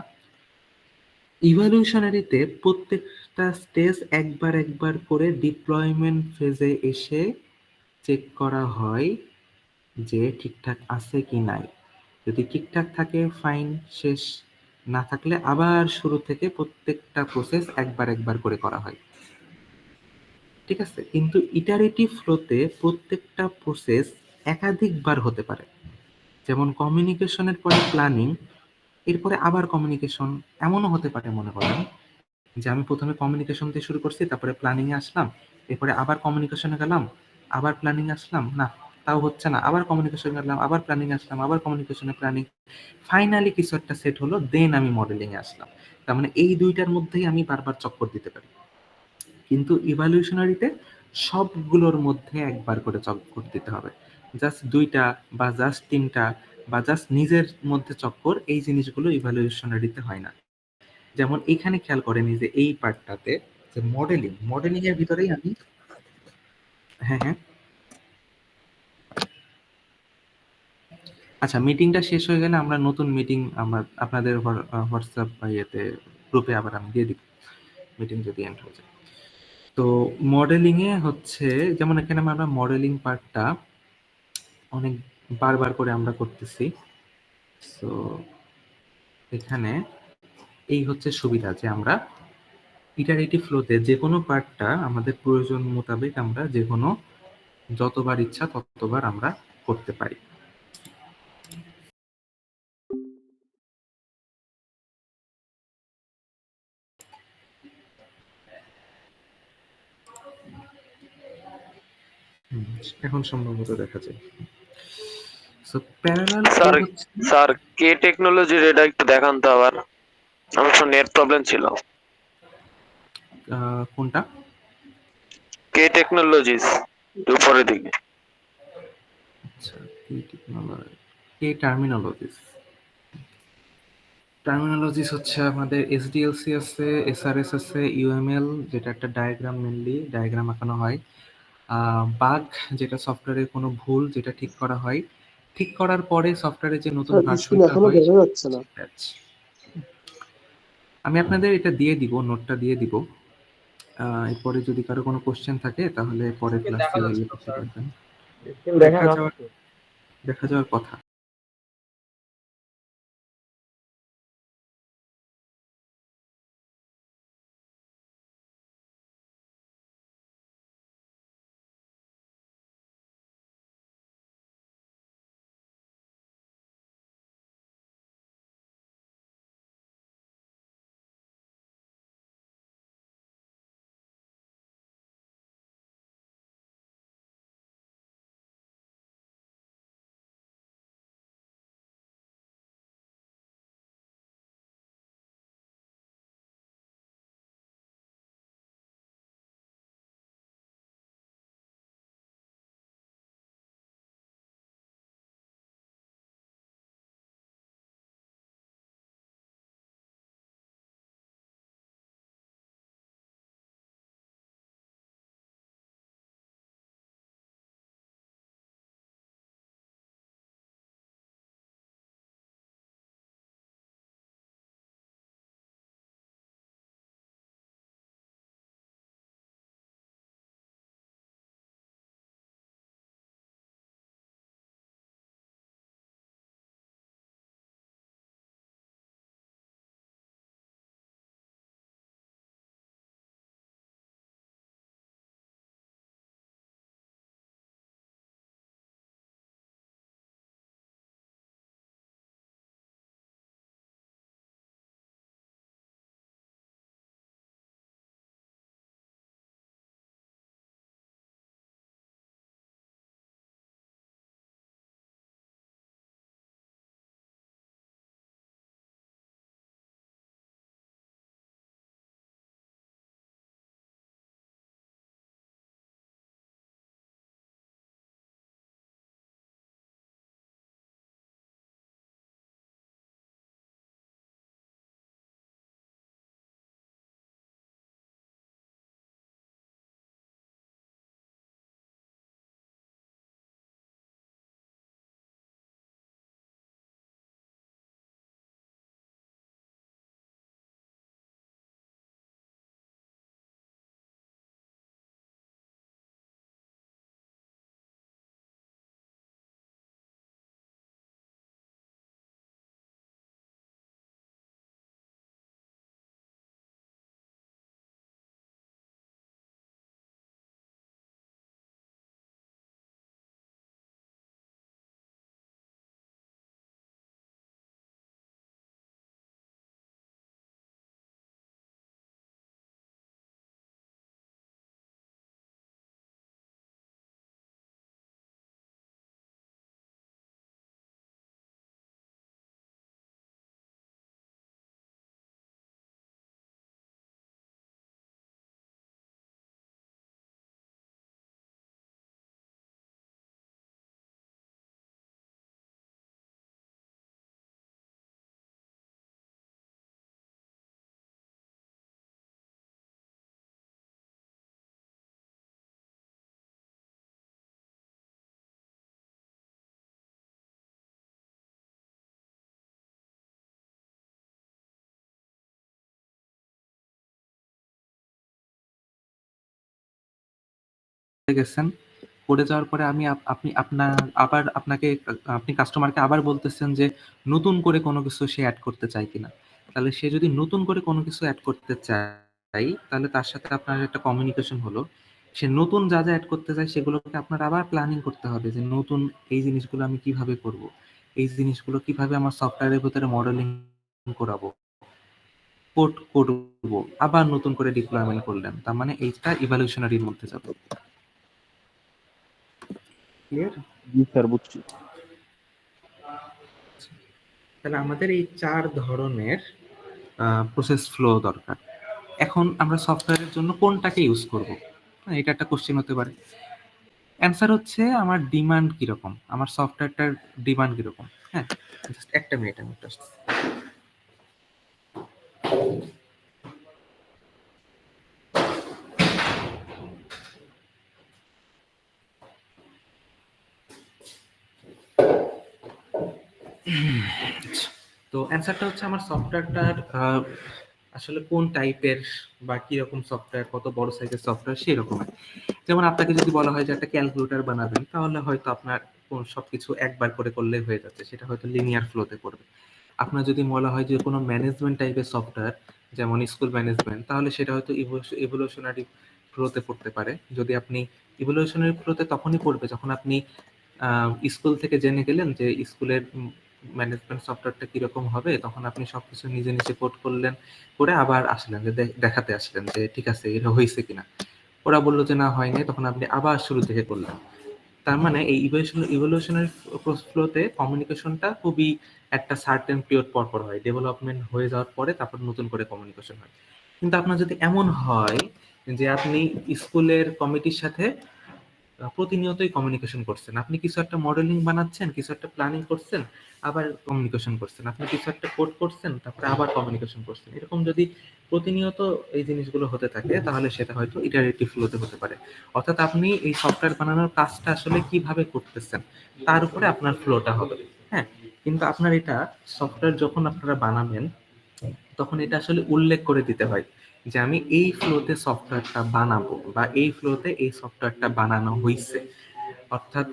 ইভ্যালুয়েশনারিতে প্রত্যেকটা স্টেজ একবার একবার করে ডিপ্লয়মেন্ট ফেজে এসে চেক করা হয় যে ঠিকঠাক আছে কি নাই। যদি ঠিকঠাক থাকে ফাইন, শেষ। না থাকলে আবার শুরু থেকে প্রত্যেকটা প্রসেস একবার একবার করে করা হয়। ঠিক আছে? কিন্তু ইটারেটিভ ফ্লোতে প্রত্যেকটা প্রসেস একাধিকবার হতে পারে। যেমন কমিউনিকেশনের পরে প্ল্যানিং, এরপরে আবার কমিউনিকেশন। এমনও হতে পারে, মনে করেন যে আমি প্রথমে কমিউনিকেশন দিয়ে শুরু করছি, তারপরে প্ল্যানিং এ আসলাম, এরপরে আবার কমিউনিকেশনে গেলাম, আবার প্ল্যানিং আসলাম, না তাও হচ্ছে না, আবার কমিউনিকেশন গেলাম, আবার প্ল্যানিং আসলাম, আবার কমিউনিকেশনে প্ল্যানিং, ফাইনালি কিছু একটা সেট হলো, দেন আমি মডেলিং এ আসলাম। তার মানে এই দুইটার মধ্যেই আমি বারবার চক্কর দিতে পারি। কিন্তু ইভ্যালুয়েশনারিতে সবগুলোর মধ্যে একবার করে চক্কর দিতে হবে। জাস্ট দুইটা বা জাস্ট তিনটা বা জাস্ট নিজের মধ্যে চক্কর, এই জিনিসগুলো ইভ্যালুয়েশনারিতে হয় না। যেমন এখানে খেয়াল করেন, এই যে এই পার্টটাতে যে মডেলিং, মডেলিং এর ভিতরেই আমি হ্যাঁ, হ্যাঁ। আচ্ছা, মিটিংটা শেষ হয়ে গেলে আমরা নতুন মিটিং আমরা আপনাদের হোয়াটসঅ্যাপ বা ইয়েতে গ্রুপে আবার আমি দিয়ে দিব। মিটিং যদি এন্ড হয়ে যায়। তো মডেলিং এ হচ্ছে যেমন এখানে আমরা মডেলিং পার্টটা অনেক বারবার করে আমরা করতেছি। সো এখানে এই হচ্ছে সুবিধা যে আমরা ইটারেটিভ ফ্লোতে যে কোনো পার্টটা আমাদের প্রয়োজন মোতাবেক আমরা যে কোনো যতবার ইচ্ছা ততবার আমরা করতে পারি। হুম, এখন সম্ভবত দেখা যায়। সো প্যারালাল স্যার হচ্ছে স্যার কে টেকনোলজির এটা একটু দেখান তো আবার, আমার তো নেট প্রবলেম ছিল। কোনটা? কে টেকনোলজিস উপরের দিকে। আচ্ছা, কি টেকনোলজি, কি টার্মিনোলজিস। টার্মিনোলজিস হচ্ছে আমাদের এসডিএলসি আছে, এসআরএস আছে, ইউএমএল যেটা একটা ডায়াগ্রাম, মেনলি ডায়াগ্রাম আঁকানো হয়। বাগ যেটা সফটওয়্যারের কোনো ভুল যেটা ঠিক করা হয়, ঠিক করার পরে সফটওয়্যারে যে নতুন ভার্সনটা হয় প্যাচ। আমি আপনাদের এটা দিয়ে দিব, নোটটা দিয়ে দিব। এরপরে যদি কারো কোনো কোশ্চেন থাকে তাহলে পরের ক্লাসে ইয়ে করতে পারবেন। দেখা যাওয়ার যাচ্ছে। দেখা যাওয়ার কথা। গেছেন, করে যাওয়ার পরে আপনি আপনি কাস্টমারকে আবার বলতেছেন যে নতুন করে কোনো কিছু সে অ্যাড করতে চায় কিনা। তাহলে সে যদি নতুন করে কোনো কিছু অ্যাড করতে চায়, তাহলে তার সাথে আপনার একটা কমিউনিকেশন হলো। সে নতুন যা অ্যাড করতে চায় সেগুলোকে আপনার আবার প্ল্যানিং করতে হবে যে নতুন এই জিনিসগুলো আমি কিভাবে করব, এই জিনিসগুলো কিভাবে আমার সফটওয়্যারের ভিতরে মডেলিং করাবো, কোড করব, আবার নতুন করে ডিপ্লয়মেন্ট করলেন। তার মানে এইটা ইভ্যালুশনারির মধ্যে যাবে। ক্লিয়ার? জি স্যার, বুঝছি। তাহলে আমাদের এই 4 ধরনের প্রসেস ফ্লো দরকার। এখন আমরা সফটওয়্যারের জন্য কোনটাকে ইউজ করব? হ্যাঁ, এটা একটা কোশ্চেন হতে পারে। অ্যান্সার হচ্ছে আমার ডিমান্ড কিরকম, আমার সফটওয়্যারটার ডিমান্ড কিরকম। হ্যাঁ, জাস্ট একটা মিনিট আমি একটু আসছি। তো অ্যান্সারটা হচ্ছে আমার সফটওয়্যারটার আসলে কোন টাইপের বা কিরকম সফটওয়্যার, কত বড় সাইজের সফটওয়্যার সেই রকমের। যেমন আপনাকে যদি বলা হয় যে একটা ক্যালকুলেটর বানাবেন, তাহলে হয়তো আপনার সবকিছু একবার করে করলে হয়ে যাচ্ছে, সেটা হয়তো লিনিয়ার ফ্লোতে করবে। আপনার যদি বলা হয় যে কোনো ম্যানেজমেন্ট টাইপের সফটওয়্যার, যেমন স্কুল ম্যানেজমেন্ট, তাহলে সেটা হয়তো ইভলিউশনারি ফ্লোতে পড়তে পারে। যদি আপনি ইভলিউশনারি ফ্লোতে তখনই পড়বে যখন আপনি স্কুল থেকে জেনে গেলেন যে স্কুলের ম্যানেজমেন্ট সফটওয়্যারটা কিরকম হবে, তখন আপনি সবকিছু নিজে নিজে কোড করলেন, করে আবার আসলেন যে দেখাতে আসলেন যে ঠিক আছে এটা হয়েছে কিনা। ওরা বললো যে না হয়নি, তখন আপনি আবার শুরু থেকে করলেন। তার মানে এই ইভলিউশনারি ফ্লোতে কমিউনিকেশনটা খুবই একটা সার্টেন পিরিয়ড পর পর হয়, ডেভেলপমেন্ট হয়ে যাওয়ার পরে তারপর নতুন করে কমিউনিকেশন হয়। কিন্তু আপনার যদি এমন হয় যে আপনি স্কুলের কমিটির সাথে প্রতিনিয়তই কমিউনিকেশন করছেন, আপনি কিছু একটা মডেলিং বানাচ্ছেন, কিছু একটা প্ল্যানিং করছেন, আবার কমিউনিকেশন করছেন, আপনি কিছু একটা কোড করছেন, তারপরে আবার কমিউনিকেশন করছেন, এরকম যদি প্রতিনিয়ত এই জিনিসগুলো হতে থাকে, তাহলে সেটা হয়তো ইটারেটিভ ফ্লোতে হতে পারে। অর্থাৎ আপনি এই সফটওয়্যার বানানোর কাজটা আসলে কিভাবে করতেছেন তার উপরে আপনার ফ্লোটা হবে। হ্যাঁ, কিন্তু আপনার এটা সফটওয়্যার যখন আপনারা বানাবেন, তখন এটা আসলে উল্লেখ করে দিতে হয় যে আমি এই ফ্লোতে সফটওয়্যারটা বানাবো বা এই ফ্লোতে এই সফটওয়্যারটা বানানো হয়েছে। অর্থাৎ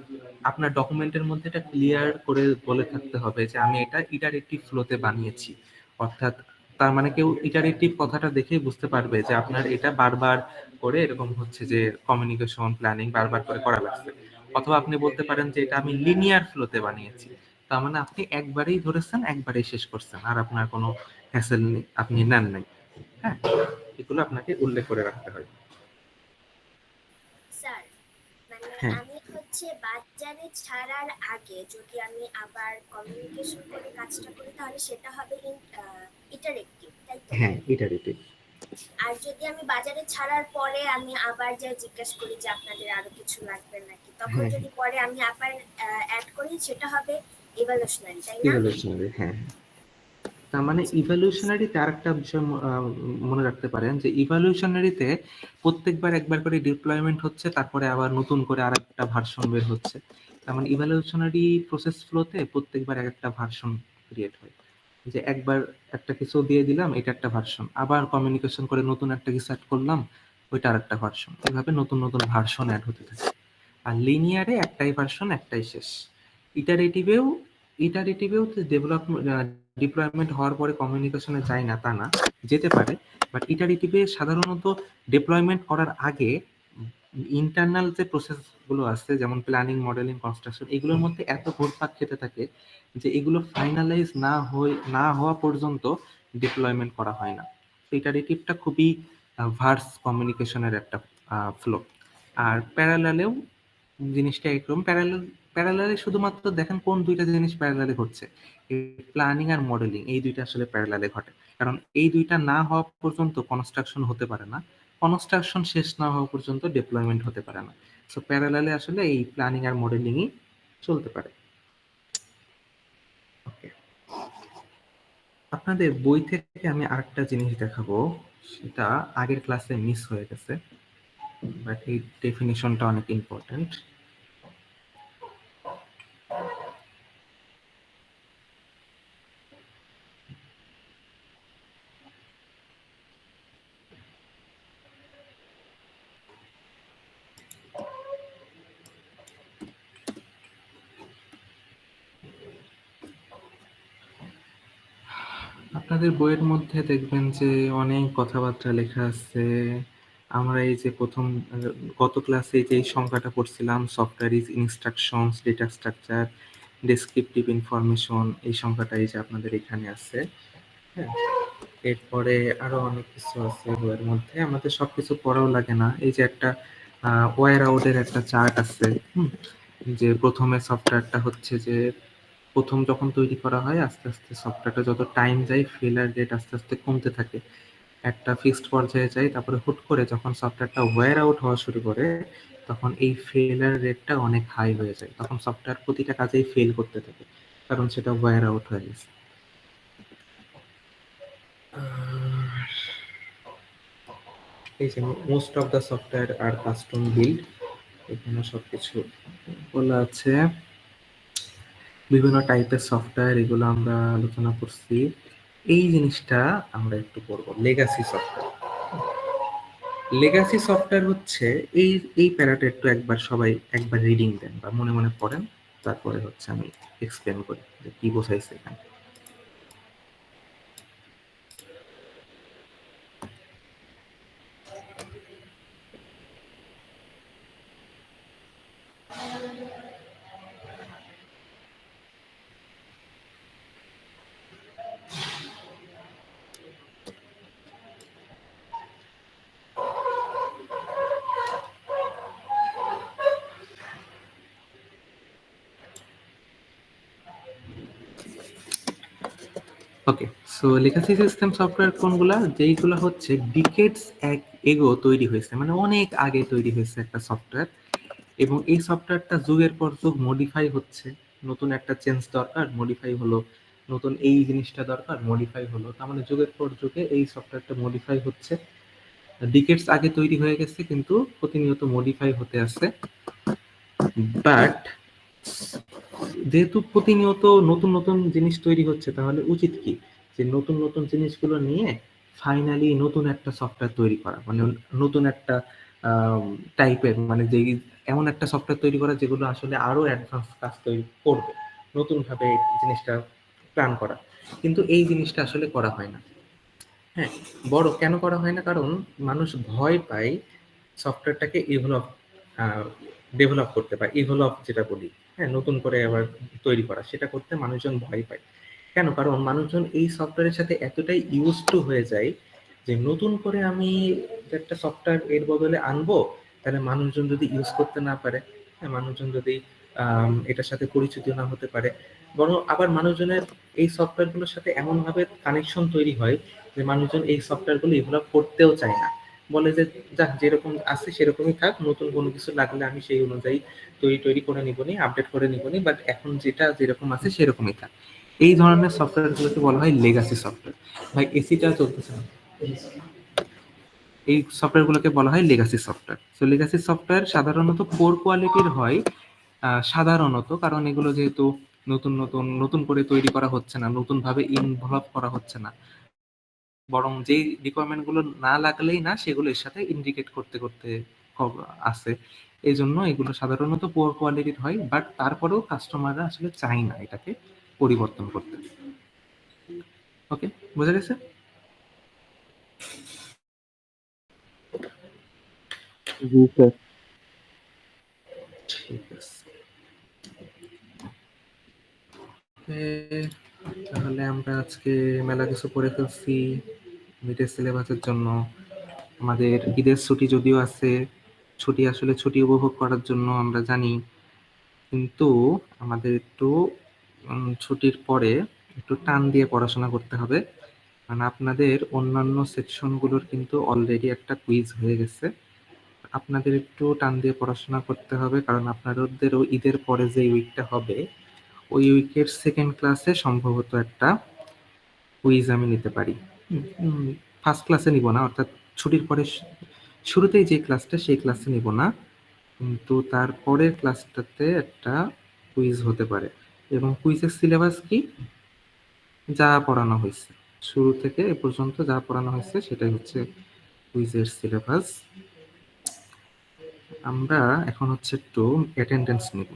আপনার ডকুমেন্টের মধ্যে এটা ক্লিয়ার করে বলে থাকতে হবে যে আমি এটা ইটারেটিভ ফ্লোতে বানিয়েছি। অর্থাৎ তার মানে কেউ ইটারেটিভ কথাটা দেখেই বুঝতে পারবে যে আপনার এটা বারবার করে এরকম হচ্ছে যে কমিউনিকেশন প্ল্যানিং বারবার করে করা লাগছে। অথবা আপনি বলতে পারেন যে এটা আমি লিনিয়ার ফ্লোতে বানিয়েছি। তার মানে আপনি একবারেই ধরেছেন, একবারেই শেষ করছেন, আর আপনার কোনো হ্যাসেল নেই, আপনি নেন নাই। হ্যাঁ, এগুলো আপনাকে উল্লেখ করে রাখতে হয়। স্যার, মানে হ্যাঁ আমি হচ্ছে বাজারে ছাড়ার আগে যদি আমি আবার কমিউনিকেশন করে কাজটা করি তাহলে সেটা হবে ইটারেক্টিভ, তাই তো? হ্যাঁ, ইটারেটিভ। আর যদি আমি বাজারে ছাড়ার পরে আমি আবার যা জিজ্ঞাসা করি যে আপনাদের আরো কিছু লাগবে নাকি, তখন হ্যাঁ, যদি পরে আমি আবার অ্যাড করি সেটা হবে ইভালুশনারি, তাই না? ইভলিউশনারি। হ্যাঁ, তার মানে ইভলিউশনারিতে আরেকটা বিষয় মনে রাখতে পারেন যে ইভলিউশনারিতে প্রত্যেকবার একবার করে ডিপ্লয়মেন্ট হচ্ছে, তারপরে আবার নতুন করে আরেকটা ভার্সন বের হচ্ছে। তার মানে ইভলিউশনারি প্রসেস ফ্লোতে প্রত্যেকবার এক একটা ভার্সন ক্রিয়েট হয়। যে একবার একটা কিছু দিয়ে দিলাম, এটা একটা ভার্সন, আবার কমিউনিকেশন করে নতুন একটা কিছু অ্যাড করলাম, ওইটা আরেকটা ভার্সন, এভাবে নতুন নতুন ভার্সন অ্যাড হতে থাকে। আর লিনিয়ারে একটাই ভার্সন, একটাই শেষ। ইটারেটিভেও ইটারেটিভেও ডেভেলপমেন্ট ডিপ্লয়মেন্ট হওয়ার পরে কমিউনিকেশনে যায় না তা না, যেতে পারে। বাট ইটারেটিভে সাধারণত ডিপ্লয়মেন্ট করার আগে ইন্টারনাল যে প্রসেসগুলো আছে, যেমন প্ল্যানিং, মডেলিং, কনস্ট্রাকশন, এগুলোর মধ্যে এত ঘুরপাক খেতে থাকে যে এগুলো ফাইনালাইজ না হওয়া পর্যন্ত ডিপ্লয়মেন্ট করা হয় না। ইটারেটিভটা খুবই ভার্স কমিউনিকেশনের একটা ফ্লো। আর প্যারালালেও জিনিসটা এরকম। প্যারালালে শুধুমাত্র দেখেন কোন দুইটা জিনিস প্যারালালে ঘটছে, প্ল্যানিং আর মডেলিং, এই দুইটা আসলে প্যারালালে ঘটে। কারণ এই দুইটা না হওয়া পর্যন্ত কনস্ট্রাকশন হতে পারে না, কনস্ট্রাকশন শেষ না হওয়া পর্যন্ত ডেপ্লয়মেন্ট হতে পারে না। সো প্যারালালে আসলে এই প্ল্যানিং আর মডেলিংই চলতে পারে। ওকে, আপনাদের বই থেকে আমি আরেকটা জিনিস দেখাবো, সেটা আগের ক্লাসে মিস হয়ে গেছে, বাট এই ডেফিনিশনটা অনেক ইম্পর্টেন্ট। আপনাদের বইয়ের মধ্যে দেখবেন যে অনেক কথাবার্তা লেখা আছে। আমরা এই যে প্রথম গত ক্লাসে যে এই সংখ্যাটা পড়ছিলাম, software is instructions, data structure, descriptive information, এই সংখ্যাটা এই যে আপনাদের এখানে আছে। হ্যাঁ, এরপরে আরো অনেক কিছু আছে বইয়ের মধ্যে, আমাদের সবকিছু পড়াও লাগে না। এই যে একটা ওয়্যার আউটের একটা চার্ট আছে, যে প্রথমে সফটওয়্যারটা হচ্ছে যে প্রথম যখন তৈরি করা হয় আস্তে আস্তে সফটওয়্যারটা যত টাইম যায় ফেলার রেট আস্তে আস্তে কমতে থাকে, একটা ফিক্সড পর্যায়ে যায়, তারপরে হুট করে যখন সফটওয়্যারটা ওয়্যার আউট হওয়া শুরু করে তখন এই ফেলার রেটটা অনেক হাই হয়ে যায়, তখন সফটওয়্যার প্রতিটা কাজেই ফেল করতে থাকে কারণ সেটা ওয়্যার আউট হয়ে গেছে। এই যে মোস্ট অফ দ্য সফটওয়্যার আর কাস্টম বিল্ড, এখানে সবকিছু বলা আছে। বিভিন্ন টাইপের সফটওয়্যার, এগুলো আমরা আলোচনা করছি। এই জিনিসটা আমরা একটু পড়বো, লেগাসি সফটওয়্যার। লেগাসি সফটওয়্যার হচ্ছে এই এই প্যারাটা একটু একবার সবাই একবার রিডিং দেন বা মনে মনে পড়েন, তারপরে হচ্ছে আমি এক্সপ্লেন করি যে কি বোঝাইছে এখানে। ওকে, সো লেগাসি সিস্টেম সফটওয়্যার কোনগুলা? যেইগুলা হচ্ছে ডিকেডস এগো তৈরি হয়েছে, মানে অনেক আগে তৈরি হয়েছে একটা সফটওয়্যার, এবং এই সফটওয়্যারটা যুগের পর যুগ মডিফাই হচ্ছে। নতুন একটা চেঞ্জ দরকার, মডিফাই হলো। নতুন এই জিনিসটা দরকার, মডিফাই হলো। তার মানে যুগের পর যুগে এই সফটওয়্যারটা মডিফাই হচ্ছে। ডিকেডস আগে তৈরি হয়ে গেছে কিন্তু প্রতিনিয়ত মডিফাই হতে আছে। বাট যেহেতু প্রতিনিয়ত নতুন নতুন জিনিস তৈরি হচ্ছে, তাহলে উচিত কি যে নতুন নতুন জিনিসগুলো নিয়ে ফাইনালি নতুন একটা সফটওয়্যার তৈরি করা, মানে নতুন একটা টাইপের, মানে যে এমন একটা সফটওয়্যার তৈরি করা যেগুলো আসলে আরো অ্যাডভান্স কাজ তৈরি করবে, নতুন ভাবে জিনিসটা প্ল্যান করা। কিন্তু এই জিনিসটা আসলে করা হয় না। হ্যাঁ, বড় কেন করা হয় না? কারণ মানুষ ভয় পায় সফটওয়্যারটাকে ডেভেলপ করতে, বা ইভলভ যেটা বলি, হ্যাঁ, নতুন করে আবার তৈরি করা, সেটা করতে মানুষজন ভয় পায়। কেন? কারণ মানুষজন এই সফটওয়্যারের সাথে এতটাই ইউজ টু হয়ে যায় যে নতুন করে আমি একটা সফটওয়্যার এর বদলে আনবো, তাহলে মানুষজন যদি ইউজ করতে না পারে, হ্যাঁ, মানুষজন যদি এটার সাথে পরিচিত না হতে পারে, বরং আবার মানুষজনের এই সফটওয়্যারগুলোর সাথে এমন ভাবে কানেকশন তৈরি হয় যে মানুষজন এই সফটওয়্যারগুলো ডেভেলপ করতেও চায় না, বলে যে যাক যেরকম আছে সেরকমই থাক, নতুন কোনো কিছু লাগলে আমি সেই অনুযায়ী তৈরি করে নিবনি, আপডেট করে নিবনি, বাট এখন যেটা যেরকম আছে সেরকমই থাক। এই ধরনের সফটওয়্যারগুলোকে বলা হয় লেগাসি সফটওয়্যার। ভাই এসিটা চলতেছে না, এই সফটওয়্যারগুলোকে বলা হয় legacy software. So legacy software সাধারণত পোর কোয়ালিটির হয়, সাধারণত, কারণ এগুলো যেহেতু নতুন নতুন নতুন করে তৈরি করা হচ্ছে না, নতুন ভাবে ইনভলভ করা হচ্ছে না, বরং যেই রিকোয়ারমেন্ট গুলো না লাগলেই না সেগুলো এর সাথে ইন্ডিকেট করতে করতে আছে, এই জন্য এগুলো সাধারণত পোর কোয়ালিটির হয়। বাট তারপরেও কাস্টমাররা আসলে চায় না এটাকে পরিবর্তন করতে। ওকে, বোঝা গেছে? জি স্যার। ঠিক আছে, তাহলে আমরা আজকে মেলা কিছু পড়ে ফেলছি মিডের সিলেবাসের জন্য। আমাদের ঈদের ছুটি যদিও আছে, ছুটি আসলে ছুটি উপভোগ করার জন্য আমরা জানি, কিন্তু আমাদের একটু ছুটির পরে একটু টান দিয়ে পড়াশোনা করতে হবে। কারণ আপনাদের অন্যান্য সেকশনগুলোর কিন্তু অলরেডি একটা কুইজ হয়ে গেছে, আপনাদের একটু টান দিয়ে পড়াশোনা করতে হবে, কারণ আপনাদেরও ঈদের পরে যে উইকটা হবে ওই উইকের সেকেন্ড ক্লাসে সম্ভবত একটা কুইজ আমি নিতে পারি। ফার্স্ট ক্লাসে নিব না, অর্থাৎ ছুটির পরে শুরুতেই যে ক্লাসটা সেই ক্লাসে নিব না, কিন্তু তারপরের ক্লাসটাতে একটা কুইজ হতে পারে। এবং কুইজের সিলেবাস কি? যা পড়ানো হয়েছে শুরু থেকে এ পর্যন্ত যা পড়ানো হয়েছে সেটাই হচ্ছে কুইজের সিলেবাস। আমরা এখন হচ্ছে একটু অ্যাটেন্ডেন্স নিব।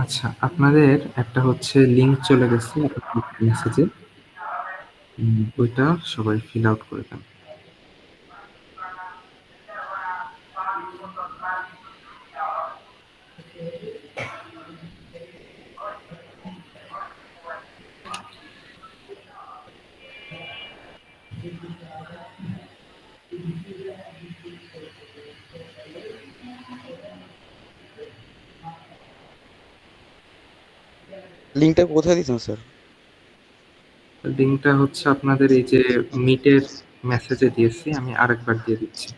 আচ্ছা, আপনাদের একটা হচ্ছে লিঙ্ক চলে গেছে মেসেজে, ওইটা সবাই ফিল আউট করে দেন। লিঙ্কটা কোথায় দিয়েছেন স্যার? লিঙ্কটা হচ্ছে আপনাদের এই যে মিটের মেসেজে দিয়েছি, আমি আরেকবার দিয়ে দিচ্ছি।